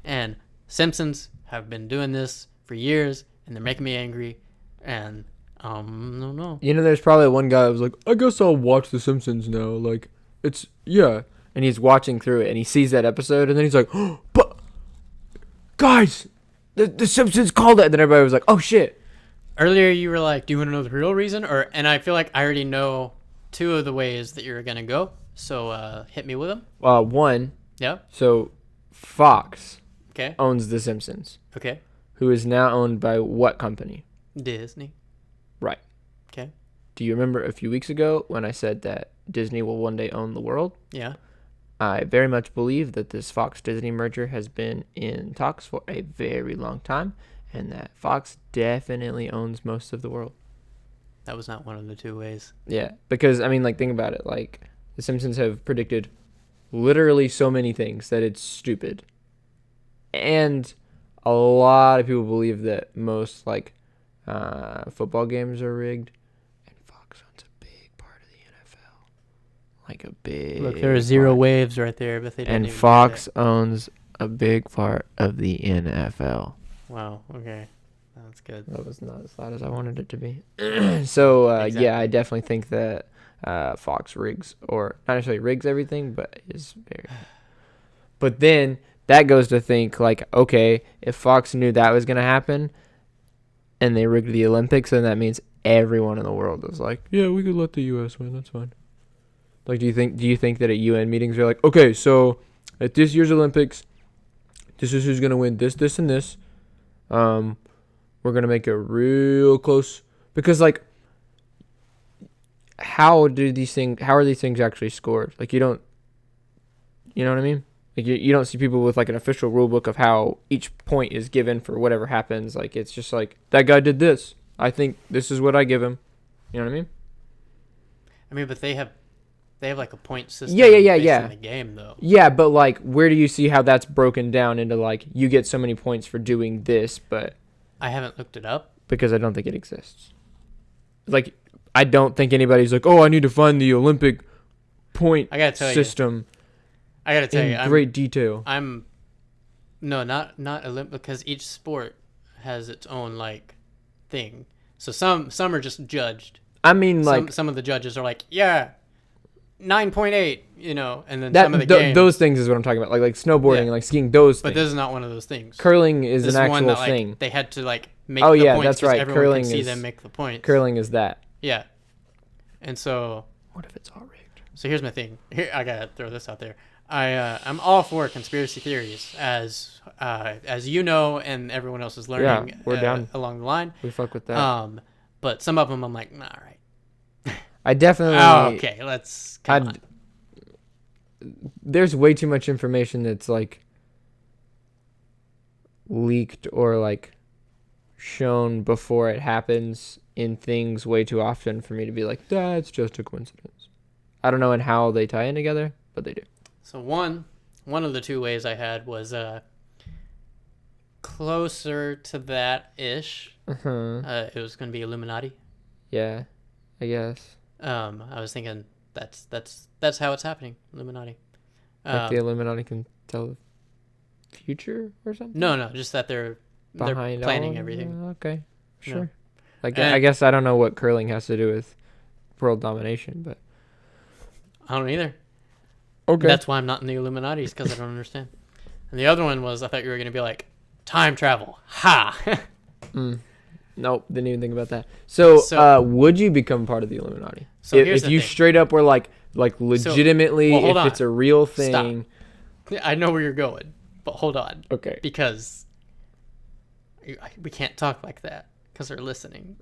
And Simpsons have been doing this for years, and they're making me angry. And, no. There's probably one guy that was like, I guess I'll watch The Simpsons now. Like, it's, yeah. And he's watching through it, and he sees that episode, and then he's like, oh, but, guys, the Simpsons called it. And then everybody was like, oh, shit. Earlier, you were like, do you want to know the real reason? And I feel like I already know 2 of the ways that you're going to go. So, hit me with them. One. Yeah. So, Fox okay. owns The Simpsons. Okay. Who is now owned by what company? Disney. Right. Okay. Do you remember a few weeks ago when I said that Disney will one day own the world? Yeah. I very much believe that this Fox-Disney merger has been in talks for a very long time, and that Fox definitely owns most of the world. That was not one of the 2 ways. Yeah, because, think about it. Like, The Simpsons have predicted literally so many things that it's stupid. And a lot of people believe that most, football games are rigged. And Fox owns a big part of the NFL. Like a big... Look, there are 0 waves right there, but they didn't. And Fox owns a big part of the NFL. Wow, okay. That's good. That was not as loud as I wanted it to be. So, Exactly. yeah, I definitely think that Fox rigs, or not necessarily rigs everything, but is very. But then that goes to think, like, okay, if Fox knew that was going to happen and they rigged the Olympics, then that means everyone in the world is like, yeah, we could let the U.S. win. That's fine. Like, do you think that at UN meetings they're like, okay, so at this year's Olympics, this is who's going to win this, this, and this. We're going to make it real close. Because, like, how are these things actually scored? Like, you know what I mean? Like, you don't see people with, like, an official rule book of how each point is given for whatever happens. Like, it's just like, that guy did this. I think this is what I give him. You know what I mean? I mean, but they have like a point system. Yeah. In the game, though. Yeah, but, like, where do you see how that's broken down into, like, you get so many points for doing this, but... I haven't looked it up. Because I don't think it exists. Like, I don't think anybody's like, oh, I need to find the Olympic point system. I gotta tell you, in great detail. Not Olympic, because each sport has its own like thing. So some are just judged. I mean, like some of the judges are like, yeah, 9.8, and then some of the games. Those things is what I'm talking about, like snowboarding and like skiing. Those but things. this is not one of those things. Curling is this an is actual one that, thing. Like, they had to like make the points. That's right. Everyone Curling can see is them make the points. Curling is that. Yeah, and so what if it's all rigged? So here's my thing. Here, I gotta throw this out there. I'm all for conspiracy theories, as you know, and everyone else is learning. Yeah, we're down along the line. We fuck with that. But some of them I'm like, nah, all right. I definitely. Oh, okay, let's come on. There's way too much information that's like leaked or like shown before it happens in things way too often for me to be like, that's just a coincidence. I don't know in how they tie in together, but they do. So one of the two ways I had was closer to that ish. It was gonna be Illuminati. Yeah, I guess. I was thinking that's how it's happening. Illuminati. Like the Illuminati can tell the future or something? No, just that they're planning everything. Okay, sure. No. Like I guess I don't know what curling has to do with world domination, but I don't either. Okay. That's why I'm not in the Illuminati, is because I don't understand. And the other one was, I thought you were going to be like, time travel. Ha! Nope, didn't even think about that. So would you become part of the Illuminati? So if you straight up were like legitimately, if it's a real thing. Stop. I know where you're going, but hold on. Okay. Because we can't talk like that, because they're listening.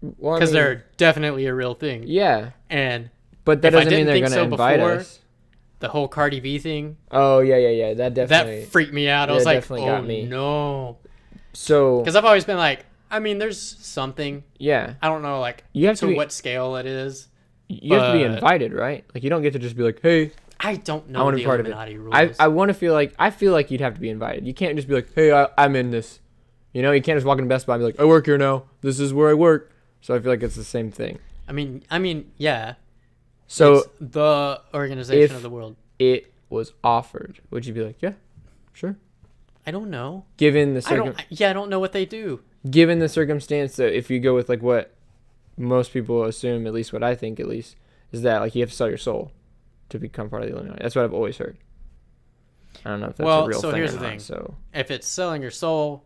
Well, because they're definitely a real thing. Yeah. But that doesn't mean they're going to invite us. The whole Cardi B thing. Oh, yeah. That definitely. That freaked me out. I was like, got me. No. So. Because I've always been like, I mean, there's something. Yeah. I don't know, like, you have to what scale it is. You have to be invited, right? Like, you don't get to just be like, hey. I don't know the Illuminati rules. I feel like you'd have to be invited. You can't just be like, hey, I'm in this. You know, you can't just walk into Best Buy and be like, I work here now. This is where I work. So I feel like it's the same thing. I mean, yeah. So it's the organization of the world. It was offered. Would you be like, yeah, sure? I don't know. Given the I don't know what they do. Given the circumstance, that if you go with like what most people assume, at least what I think, at least, is that like you have to sell your soul to become part of the Illuminati. That's what I've always heard. I don't know if that's a real thing. Well, so here's the thing. So if it's selling your soul,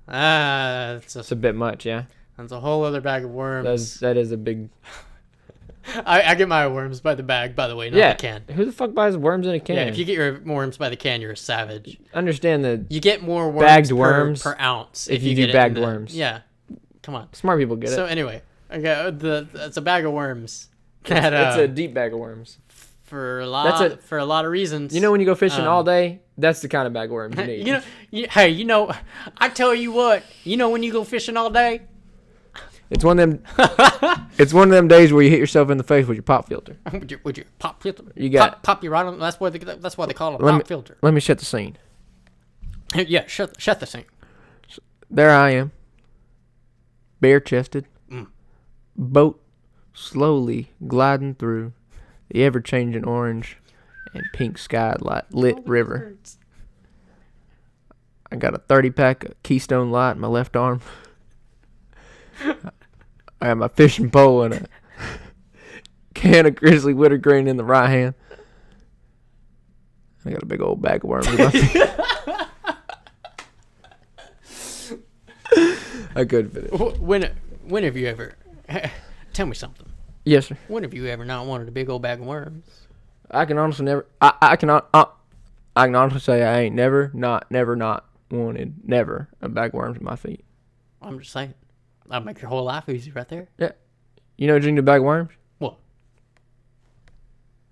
it's a bit much, yeah. That's a whole other bag of worms. That is a big. I get my worms by the bag, by the way, not the can. Who the fuck buys worms in a can? Yeah, if you get your worms by the can, you're a savage. Understand that you get more worms bagged worms per ounce if you do bagged worms. Yeah, come on. Smart people get it. So anyway, it's a bag of worms. It's a deep bag of worms. For a lot of reasons. You know, when you go fishing all day, that's the kind of bag of worms you need. I tell you what. You know, when you go fishing all day. It's one of them. It's one of them days where you hit yourself in the face with your pop filter. With your pop filter. You got pop you right on. That's why they call it a pop filter. Let me set the scene. Yeah, shut the scene. There I am, bare chested, boat slowly gliding through the ever changing orange and pink sky lit river. I got a 30-pack of Keystone Light in my left arm. I got my fishing pole and a can of grizzly wintergreen in the right hand. I got a big old bag of worms in my feet. I could fit it. When have you ever... Tell me something. Yes, sir. When have you ever not wanted a big old bag of worms? I can honestly never... I can honestly say I ain't never not wanted a bag of worms in my feet. I'm just saying. That'll make your whole life easy right there. Yeah. You know what you can do with a bag of worms? What?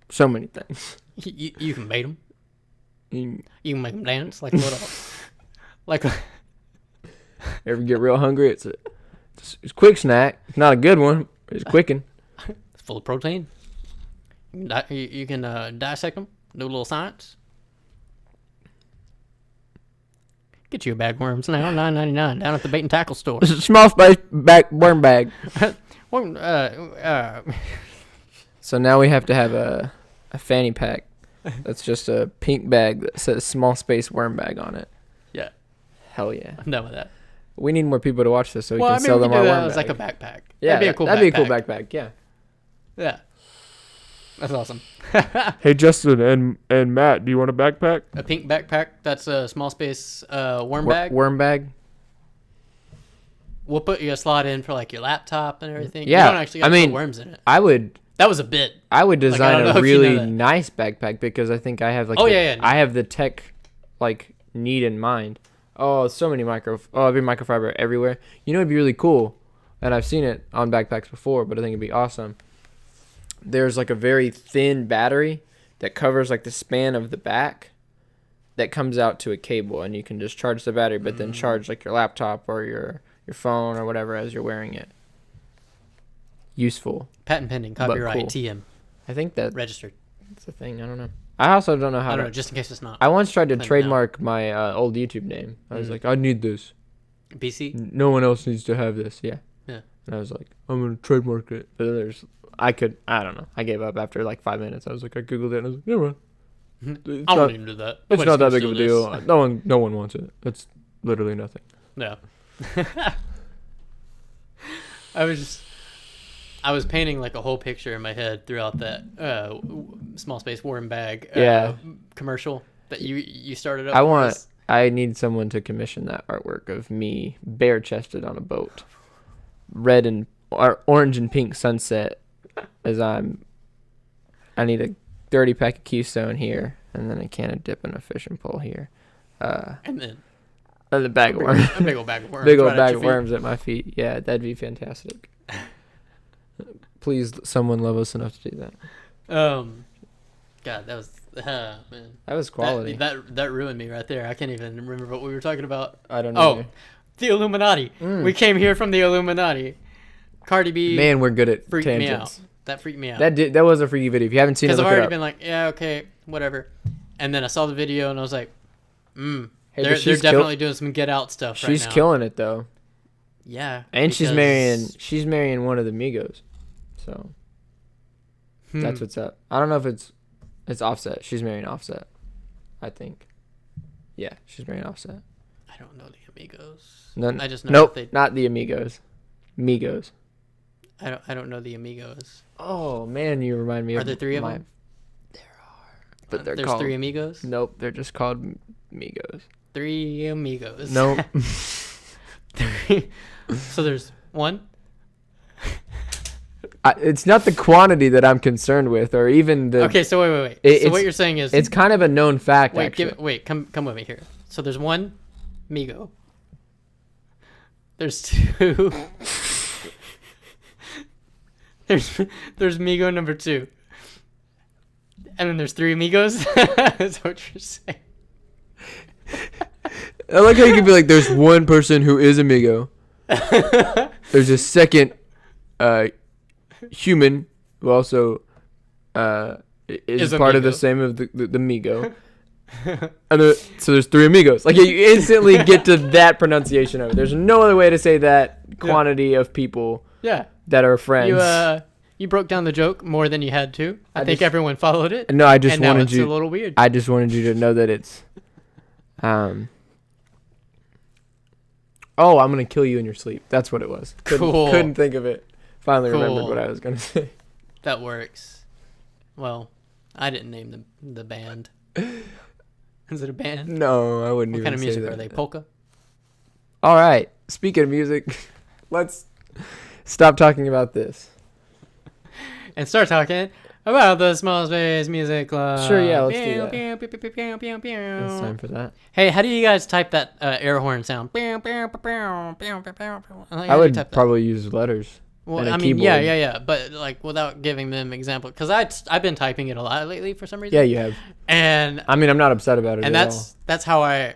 So many things. You can bait them. You You can make them dance like a little... like a... ever get real hungry? It's a quick snack. It's not a good one. It's quicking. It's full of protein. You can dissect them, do a little science. Get you a bag of worms now, $9.99 down at the bait and tackle store. It's a small space worm bag. So now we have to have a fanny pack. That's just a pink bag that says small space worm bag on it. Yeah. Hell yeah. I'm done with that. We need more people to watch this so we can sell them our worm bag. Like a backpack. Yeah, that'd be a cool backpack. Yeah. Yeah. That's awesome. Hey, Justin and Matt, do you want a backpack? A pink backpack. That's a small space worm bag. Worm bag. We'll put you a slot in for like your laptop and everything. Yeah. You don't actually got to put worms in it. That was a bit. I would design a really nice backpack because I think I have like I have the tech like need in mind. Oh, so many every microfiber everywhere. You know, it'd be really cool, and I've seen it on backpacks before, but I think it'd be awesome. There's like a very thin battery that covers like the span of the back that comes out to a cable, and you can just charge the battery, but then charge like your laptop or your phone or whatever as you're wearing it. Useful. Patent pending, copyright, cool. TM. I think that Registered. it's a thing. I don't know. I also don't know how I don't know, just in case it's not. I once tried to trademark my old YouTube name. I was like, I need this. BC? No one else needs to have this. Yeah. Yeah. And I was like, I'm going to trademark it. But then I don't know. I gave up after like 5 minutes. I was like, I Googled it and I was like, never mind. I don't even do that. It's not that big of a deal. No one wants it. It's literally nothing. No. I was painting like a whole picture in my head throughout that small space worm bag commercial that you started up. I need someone to commission that artwork of me bare chested on a boat, orange and pink sunset, as I need a 30 pack of Keystone here, and then a can of dip and a fishing pole here, and then a bag of worms, a big old bag of worms, big old bag of worms at my feet. Yeah, that'd be fantastic. Please, someone love us enough to do that. God, that was man. That was quality. That ruined me right there. I can't even remember what we were talking about. I don't know. Oh, the Illuminati. We came here from the Illuminati. Cardi B. Man, we're good at freaked tangents. Me out. That freaked me out. That was a freaky video. If you haven't seen it, because look I've it already up. been like, yeah, okay, whatever. And then I saw the video and I was like, Hey, they're definitely doing some Get Out stuff right now. She's killing it though. Yeah. And she's marrying one of the Migos. So that's what's up. I don't know if it's Offset. She's marrying Offset, I think. Yeah, she's marrying Offset. I don't know the Amigos. No, I just know not the Amigos. Migos. I don't know the Amigos. Oh man, you remind me of. Are there three of them? There are, but there's called 3 Amigos. Nope, they're just called Migos. 3 Amigos. Nope. 3. So there's 1. It's not the quantity that I'm concerned with, or even the. Okay, so wait. So what you're saying is it's kind of a known fact. Come with me here. So there's 1 Migo. There's 2. there's Migo number 2. And then there's 3 Amigos. That's what you're saying. I like how you can be like, there's one person who is Amigo. There's a second human who also is part of the same of the Migo. And so there's 3 Amigos. Like, you instantly get to that pronunciation of it. There's no other way to say that quantity of people that are friends. You broke down the joke more than you had to. I think everyone followed it. No, I just wanted you. It's a little weird. I just wanted you to know that it's Oh, I'm gonna kill you in your sleep. That's what it was. Cool. Couldn't think of it. Finally Cool. remembered what I was gonna say. That works. Well, I didn't name the band. Is it a band? No, I wouldn't What even kind of music say are that. they? Polka? All right. Speaking of music, let's stop talking about this. And start talking about the Small Space Music Club. Sure, yeah, let's do that. that. It's time for that. Hey, how do you guys type that air horn sound? I would probably use letters. Well, and a I mean, keyboard. yeah, but like without giving them example, because I've been typing it a lot lately for some reason. Yeah, you have. And I mean, I'm not upset about it and at all. that's how I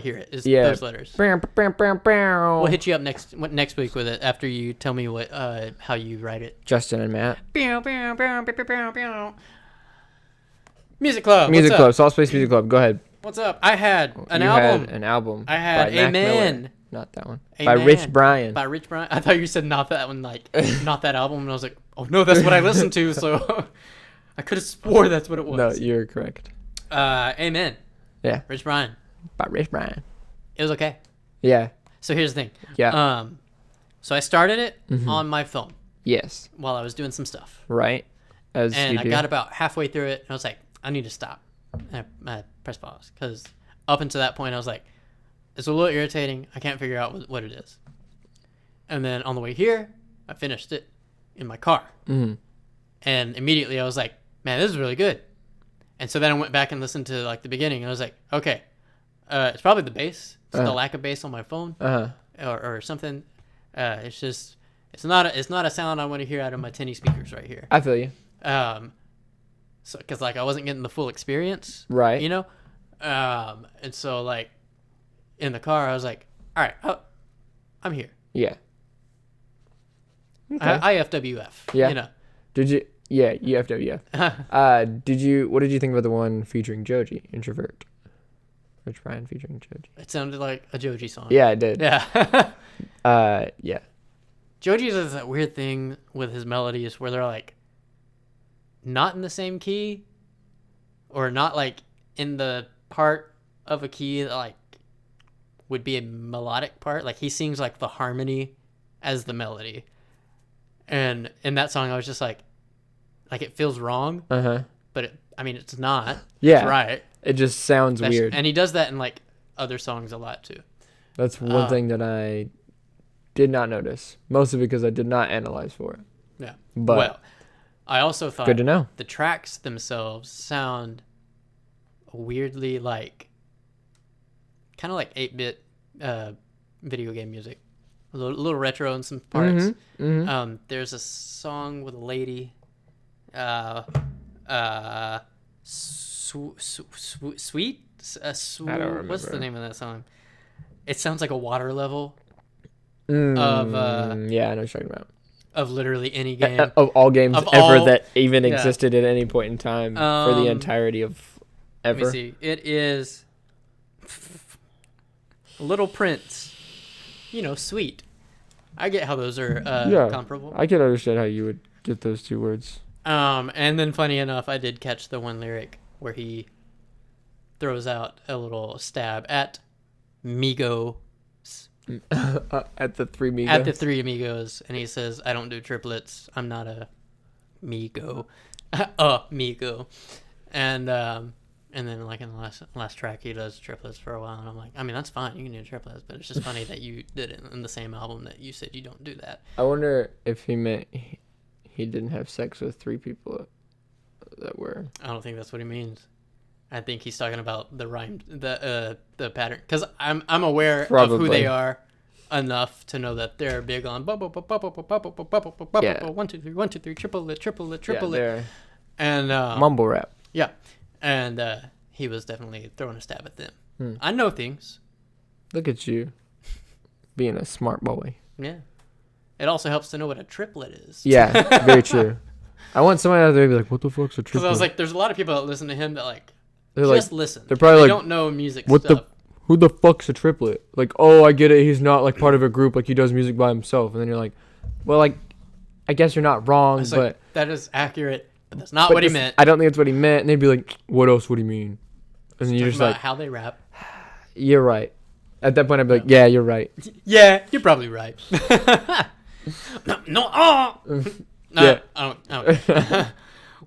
hear it is those letters. We'll We'll hit you up next week with it after you tell me what how you write it. Justin and Matt. Music Club. Music what's Club. Up? Salt Space Music Club. Go ahead. What's up? I had an You album. Had an album. I had by Mac Amen. Miller. Not that one. Amen. By Rich Brian. By Rich Brian. I thought you said not that one, like not that album, and I was like, oh no, that's what I listened to. So I could have swore that's what it was. No, you're correct. Amen. Yeah. Rich Brian. By Rich Brian. It was okay. Yeah. So here's the thing. Yeah. So I started it Mhm. on my phone Yes. while I was doing some stuff, Right. As and you I do. got about halfway through it, and I was like, I need to stop. And I pressed pause because up until that point, I was like, it's a little irritating. I can't figure out what it is. And then on the way here, I finished it in my car, Mhm. and immediately I was like, man, this is really good. And so then I went back and listened to like the beginning, and I was like, okay, it's probably the bass. It's the lack of bass on my phone. Uh-huh. Or something. It's just it's not a sound I want to hear out of my tinny speakers right here. I feel you. So because like I wasn't getting the full experience, Right. you know, and so like in the car I was like, all right, I'm here. Yeah. Okay. IFWF. Yeah. You know. Did you? Yeah. UFWF. What did you think about the one featuring Joji, Introvert? Rich Brian featuring Joji. It sounded like a Joji song. Yeah, it did. Yeah. Yeah. Joji does that weird thing with his melodies where they're like not in the same key or not like in the part of a key that like would be a melodic part. Like he sings like the harmony as the melody. And in that song I was just like it feels wrong, Uh-huh. but it's not. Yeah. It's right. It just sounds weird. And he does that in like other songs a lot too. That's one thing that I did not notice. Mostly because I did not analyze for it. Yeah. But well, I also thought good to know. the tracks themselves sound weirdly like kind of like 8-bit video game music. A little retro in some parts. Mm-hmm. There's a song with a lady sweet I don't remember. what's the name of that song? It sounds like a water level yeah, I know what you're talking about. of literally any game. Of all games Of ever all- that even yeah. existed at any point in time for the entirety of Let me ever. see. It is Little Prince. You know, sweet. I get how those are Yeah. comparable. I can understand how you would get those two words. And then funny enough, I did catch the one lyric where he throws out a little stab at Migo. At the three Migos. At the three amigos, and he says, I don't do triplets. I'm not a Migo. Migo. And then like in the last track he does triplets for a while, and I'm like, that's fine, you can do triplets, but it's just funny that you did it in the same album that you said you don't do that. I wonder if he meant he didn't have sex with three people that were. I don't think that's what he means. I think he's talking about the rhyme, the pattern, because I'm aware of who Probably. they are enough to know that they're big on 1 2 3 1 2 3 triple it, they're and mumble rap. yeah, and he was definitely throwing a stab at them. Hmm. I know things. Look at you, being a smart boy. Yeah, it also helps to know what a triplet is. Yeah, very true. I want somebody out there to be like, "What the fuck's a Because triplet?" I was like, there's a lot of people that listen to him that like They're just like, listen. they're probably they like, don't know music "What stuff. who the fuck's a triplet?" Like, oh, I get it. He's not like part of a group. Like he does music by himself. And then you're like, well, like, I guess you're not wrong, I was but like, that is accurate, but that's not what he meant. I don't think that's what he meant. And they'd be like, what else would he mean? And then you're Talking just about like, how they rap. you're right. At that point, I'd be like, yeah, you're right. Yeah, you're probably right. No. Yeah. I don't.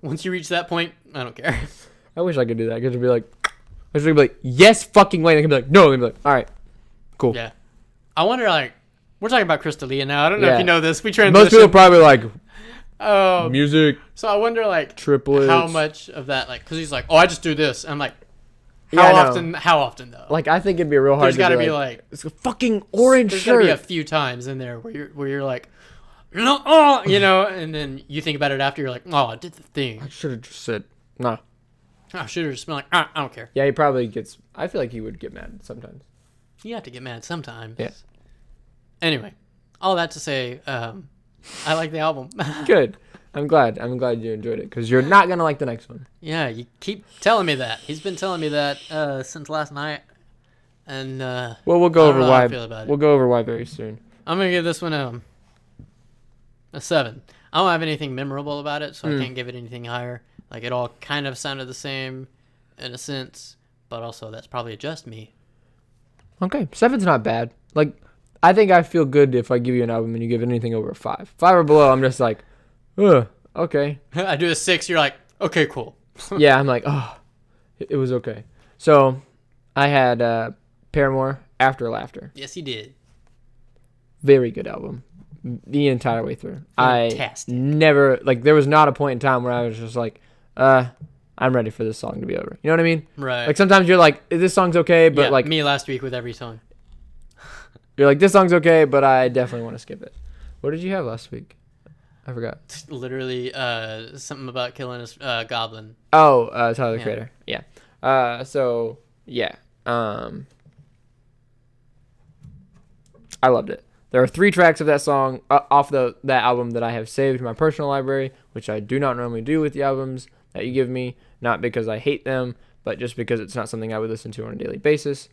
Once you reach that point, I don't care. I wish I could do that. I could just be like, yes, fucking way. And I could be like, no. And be like, all right, cool. Yeah. I wonder, like, we're talking about Crystalia now. I don't know Yeah. if you know this. We transitioned. Most people probably like music. So I wonder, like, triplets. how much of that, like, because he's like, oh, I just do this. I'm like, how often though? Like, I think it'd be real hard. There's got to be like it's a fucking orange there's shirt. There's got to be a few times in there where you're like, no, you know, and then you think about it after. You're like, oh, I did the thing. I should have just said nah. I should have just been like, I don't care. Yeah, he probably gets. I feel like he would get mad sometimes. You have to get mad sometimes. Yeah. Anyway, all that to say, I like the album. Good. I'm glad you enjoyed it because you're not gonna like the next one. Yeah, you keep telling me that. He's been telling me that since last night, and well, we'll go over how why. I feel about it. We'll go over why very soon. I'm gonna give this one a 7. I don't have anything memorable about it, so I can't give it anything higher. Like, it all kind of sounded the same in a sense, but also that's probably just me. Okay, 7's not bad. Like, I think I feel good if I give you an album and you give it anything over a 5. 5 or below, I'm just like, ugh, okay. I do a 6, you're like, okay, cool. Yeah, I'm like, oh, it was okay. So, I had Paramore, After Laughter. Yes, he did. Very good album. The entire way through. Fantastic. I never, like, there was not a point in time where I was just like, I'm ready for this song to be over. You know what I mean? Right. Like, sometimes you're like, this song's okay, but yeah, like, me last week with every song. you're like, this song's okay, but I definitely want to skip it. What did you have last week? I forgot. Literally, something about killing a goblin. Oh, Tyler the Creator. Yeah. So, yeah. I loved it. There are 3 tracks of that song off that album that I have saved in my personal library, which I do not normally do with the albums that you give me, not because I hate them, but just because it's not something I would listen to on a daily basis.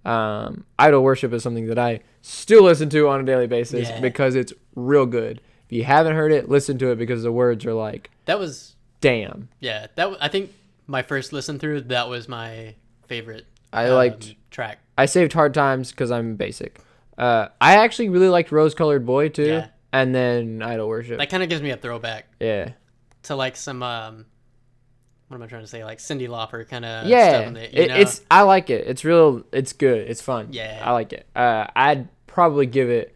Idol Worship is something that I still listen to on a daily basis because it's real good. If you haven't heard it, listen to it because the words are like, that was damn. Yeah, I think my first listen through, that was my favorite. I liked track. I saved Hard Times because I'm basic. I actually really liked Rose Colored Boy too, Yeah. and then Idol Worship. That kind of gives me a throwback Yeah. to like some what am I trying to say? Like Cyndi Lauper kind of Yeah. stuff. You know? It's I like it. It's real. It's good. It's fun. Yeah. I like it. I'd probably give it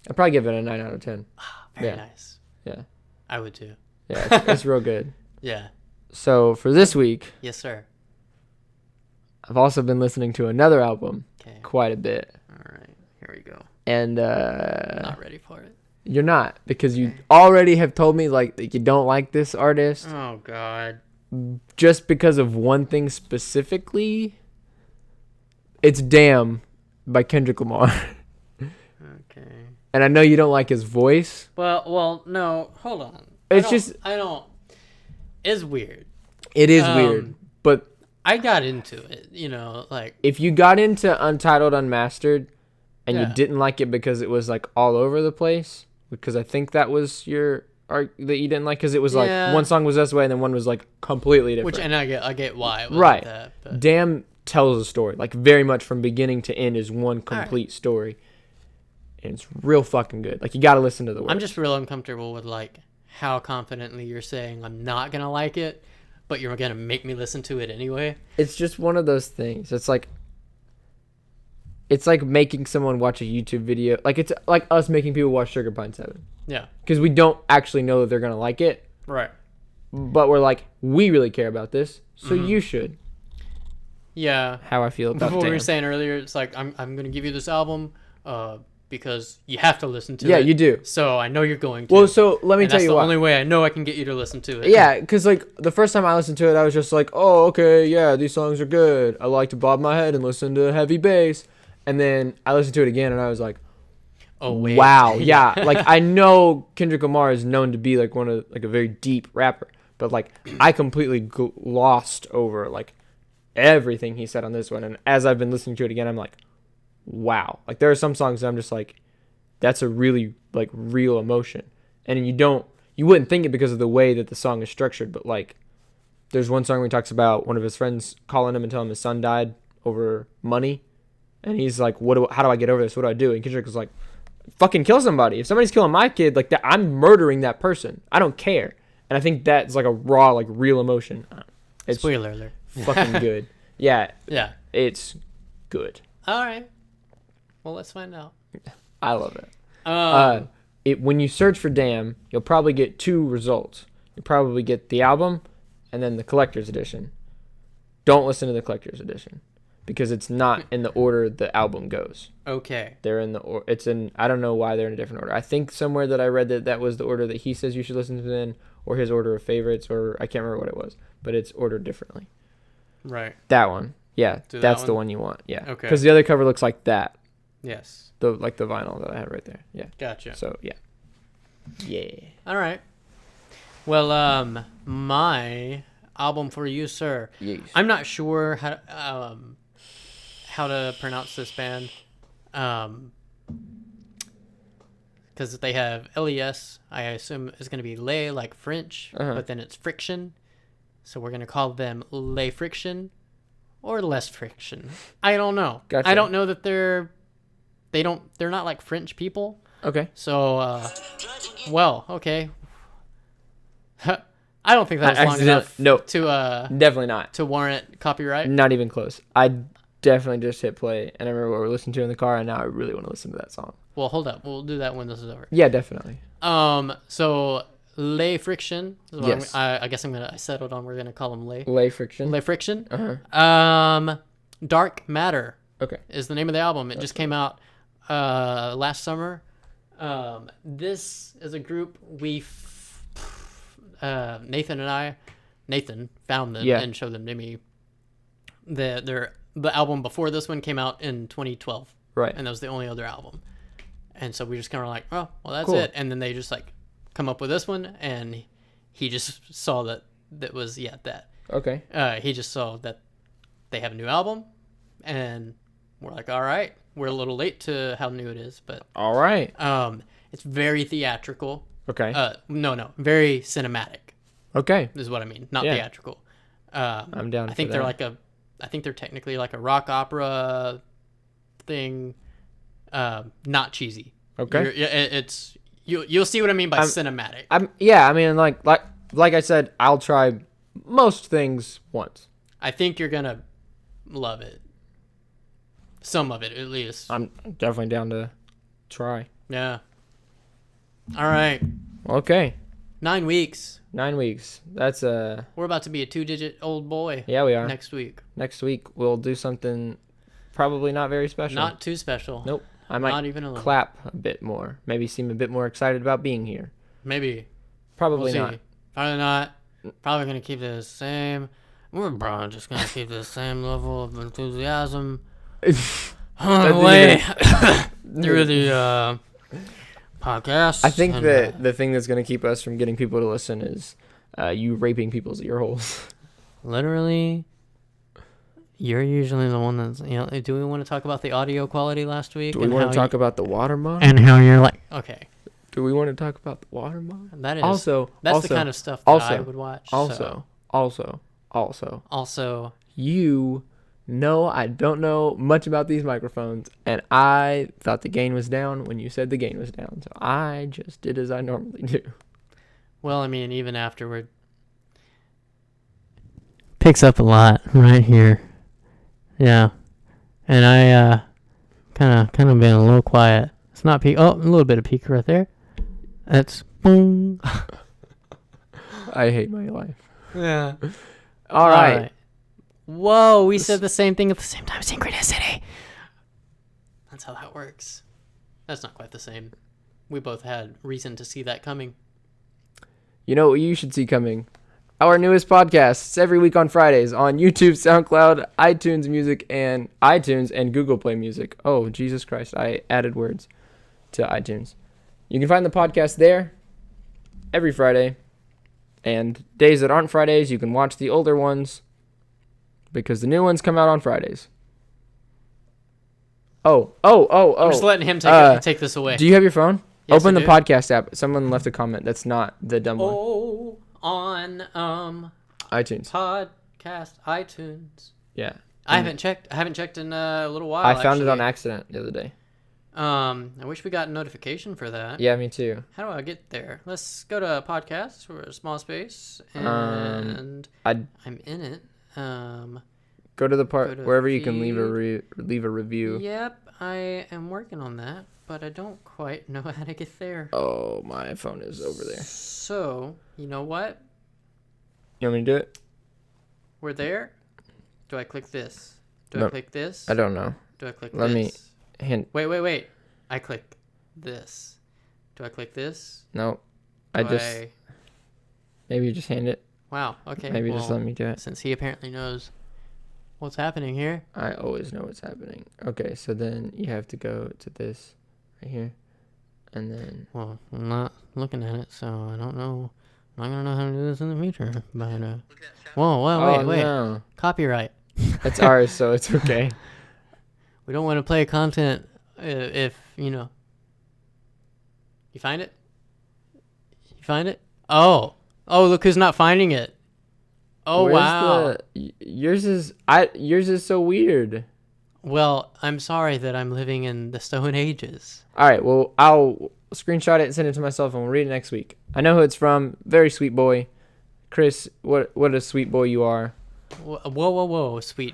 a 9 out of 10. Very Yeah. nice. Yeah. I would too. Yeah. It's real good. Yeah. So for this week, Yes, sir. I've also been listening to another album Okay. quite a bit, All right. Here we go. and I'm not ready for it. you're not because you already have told me like that you don't like this artist. Oh God. Just because of one thing specifically. It's Damn by Kendrick Lamar. Okay. And I know you don't like his voice. Well, no. Hold on. I don't. It's weird. It is weird. But I got into it. You know, like. if you got into Untitled Unmastered and Yeah. you didn't like it because it was like all over the place, because I think that was your art that you didn't like, because it was like Yeah. one song was this way and then one was like completely different. Which, and I get why it was Right. like that. But. Damn tells a story, like very much from beginning to end is one complete story, and it's real fucking good. Like you got to listen to the words. I'm just real uncomfortable with like how confidently you're saying I'm not gonna like it, but you're gonna make me listen to it anyway. It's just one of those things. It's like making someone watch a YouTube video. Like it's like us making people watch Sugar Pine 7. Yeah. Because we don't actually know that they're gonna like it, Right. but we're like, we really care about this, so you should. Yeah. How I feel about What we were Damn. saying earlier, it's like I'm gonna give you this album, because you have to listen to it. Yeah, you do. So I know you're going to. Well, so let me and tell that's you the why. only way I know I can get you to listen to it. Yeah, because like the first time I listened to it, I was just like, oh, okay, yeah, these songs are good. I like to bob my head and listen to heavy bass. And then I listened to it again, and I was like, Oh wait. wow, yeah. Like I know Kendrick Lamar is known to be like a very deep rapper, but like I completely glossed over like everything he said on this one. And as I've been listening to it again, I'm like, wow. Like there are some songs that I'm just like, that's a really like real emotion, and you wouldn't think it because of the way that the song is structured, but like there's one song where he talks about one of his friends calling him and telling him his son died over money, And he's like, how do I get over this? What do I do? And Kendrick was like, fucking kill somebody. If somebody's killing my kid, like that, I'm murdering that person. I don't care. And I think that's like a raw, like real emotion. It's Spoiler alert. fucking good. Yeah. Yeah. It's good. All right. Well, let's find out. I love it. When you search for Damn, you'll probably get 2 results. You'll probably get the album and then the collector's edition. Don't listen to the collector's edition because it's not in the order the album goes. Okay. They're in I don't know why they're in a different order. I think somewhere that I read that was the order that he says you should listen to them in, or his order of favorites, or I can't remember what it was, but it's ordered differently. Right. That one. Yeah, Do that's that the one? one you want. Yeah. Okay. Because the other cover looks like that. Yes. The vinyl that I have right there. Yeah. Gotcha. So, yeah. Yeah. All right. Well, my album for you, sir. Yes. I'm not sure how to pronounce this band, because they have LES. I assume is going to be lay like French, but then it's friction. So we're going to call them lay friction or less friction. I don't know. Gotcha. I don't know that they're not like French people. Okay. So, well, okay. I don't think that was long enough to Definitely not. to warrant copyright. Not even close. I definitely just hit play, and I remember what we're listening to in the car, and now I really want to listen to that song. Well, hold up. We'll do that when this is over. Yeah, definitely. So lay friction. Is what Yes. I guess I settled on. We're gonna call them lay. Lay friction. Lay friction. Uh-huh. Dark Matter Okay. is the name of the album. It just came out last summer. This is a group Nathan found them and showed them to me. The album before this one came out in 2012. Right. And that was the only other album. And so we just kind of like, oh, well, that's Cool. it. And then they just like come up with this one, and he just saw that was that. Okay. He just saw that they have a new album, and we're like, all right, we're a little late to how new it is, but All right. it's very theatrical. Okay. No, very cinematic Okay. is what I mean, not Yeah. theatrical. I'm down I think for they're that. I think they're technically like a rock opera thing, not cheesy. Okay. You'll see what I mean by cinematic. I mean, like I said, I'll try most things once. I think you're gonna love it. Some of it, at least. I'm definitely down to try. Yeah. All right. Okay. 9 weeks. 9 weeks. That's We're about to be a 2-digit old boy. Yeah, we are. Next week. Next week we'll do something probably not very special. Not too special. Nope. I might Not even a little. clap a bit more. Maybe seem a bit more excited about being here. Maybe. Probably We'll not. see. Probably not. Probably gonna keep the same. We're probably just gonna keep the same level of enthusiasm. Way through the podcast. I think that the thing that's going to keep us from getting people to listen is you raping people's ear holes. literally, you're usually the one that's. Do we want to talk about the audio quality last week? Do we want to talk about the watermark? and how you're like okay? Do we want to talk about the watermark? That is That's the kind of stuff that I would watch. Also, you know I don't know much about these microphones, and I thought the gain was down when you said the gain was down, so I just did as I normally do. Well, I mean, even afterward, picks up a lot right here. Yeah, and I kind of been a little quiet. It's not peak. Oh, a little bit of peak right there. That's boom. I hate my life. Yeah. All right. Whoa, we said the same thing at the same time. Synchronicity. That's how that works. That's not quite the same. We both had reason to see that coming. You know what you should see coming? Our newest podcasts every week on Fridays on YouTube, SoundCloud, iTunes and Google Play Music. Oh, Jesus Christ. I added words to iTunes. You can find the podcast there every Friday. And days that aren't Fridays, you can watch the older ones because the new ones come out on Fridays. Oh. I'm just letting him take this away. Do you have your phone? Yes, Open I the do. podcast app. Someone left a comment. That's not the dumb one. Oh, on iTunes. podcast iTunes. Yeah. I haven't checked in a little while. I found it on accident the other day. I wish we got a notification for that. Yeah, me too. How do I get there? Let's go to podcasts or a small space, and I'm in it. Go to the part wherever you can leave a review. Yep, I am working on that, but I don't quite know how to get there. Oh, my phone is over there. So, you know what? You want me to do it? We're there. Do I click this? Do No, I click this? I don't know. Do I click Let this? me hint. Wait. I click this. Do I click this? No. Do Maybe you just hand it. Wow, okay. Maybe just let me do it. Since he apparently knows what's happening here. I always know what's happening. Okay, so then you have to go to this right here. And then... Well, I'm not looking at it, so I don't know. I'm not going to know how to do this in the future. But, whoa, wait. No. Copyright. It's ours, so it's okay. We don't want to play content if, You find it? You find it? Oh, look who's not finding it. Oh, wow. Yours is so weird. Well, I'm sorry that I'm living in the Stone Ages. All right, well, I'll screenshot it and send it to myself, and we'll read it next week. I know who it's from. Very sweet boy. Chris, what a sweet boy you are. Whoa, sweet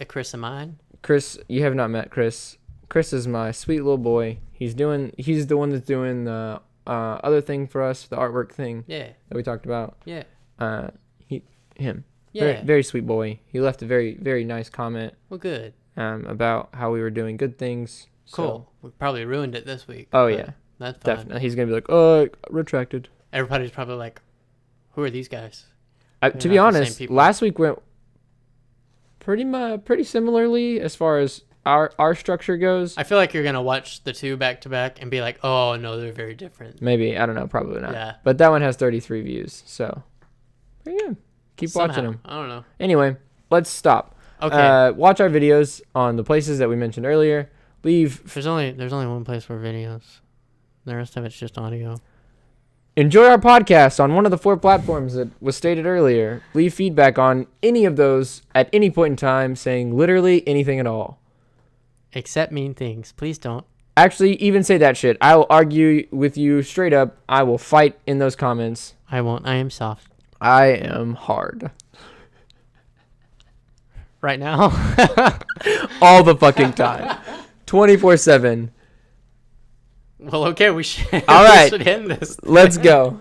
Chris of mine. Chris, you have not met Chris. Chris is my sweet little boy. He's the one that's doing the other thing for us, the artwork thing. Yeah. That we talked about. Yeah. Him. Yeah. Very, very sweet boy. He left a very, very nice comment. Well, good. About how we were doing good things. Cool. So. We probably ruined it this week. Oh yeah. That's fine. Definitely. He's gonna be like, retracted. Everybody's probably like, who are these guys? To be honest, last week went pretty similarly as far as our structure goes. I feel like you're gonna watch the two back to back and be like, oh no, they're very different. Maybe, I don't know, probably not. Yeah. But that one has 33 views, so pretty good. Keep watching them. I don't know. Anyway, let's stop. Okay. Watch our videos on the places that we mentioned earlier. There's only one place for videos. The rest of it's just audio. Enjoy our podcast on one of the 4 platforms that was stated earlier. Leave feedback on any of those at any point in time, saying literally anything at all. Except mean things. Please don't. Actually, even say that shit. I will argue with you straight up. I will fight in those comments. I won't. I am soft. I am hard. Right now? All the fucking time. 24/7. Well, okay, we should, All right. we should end this. Let's go.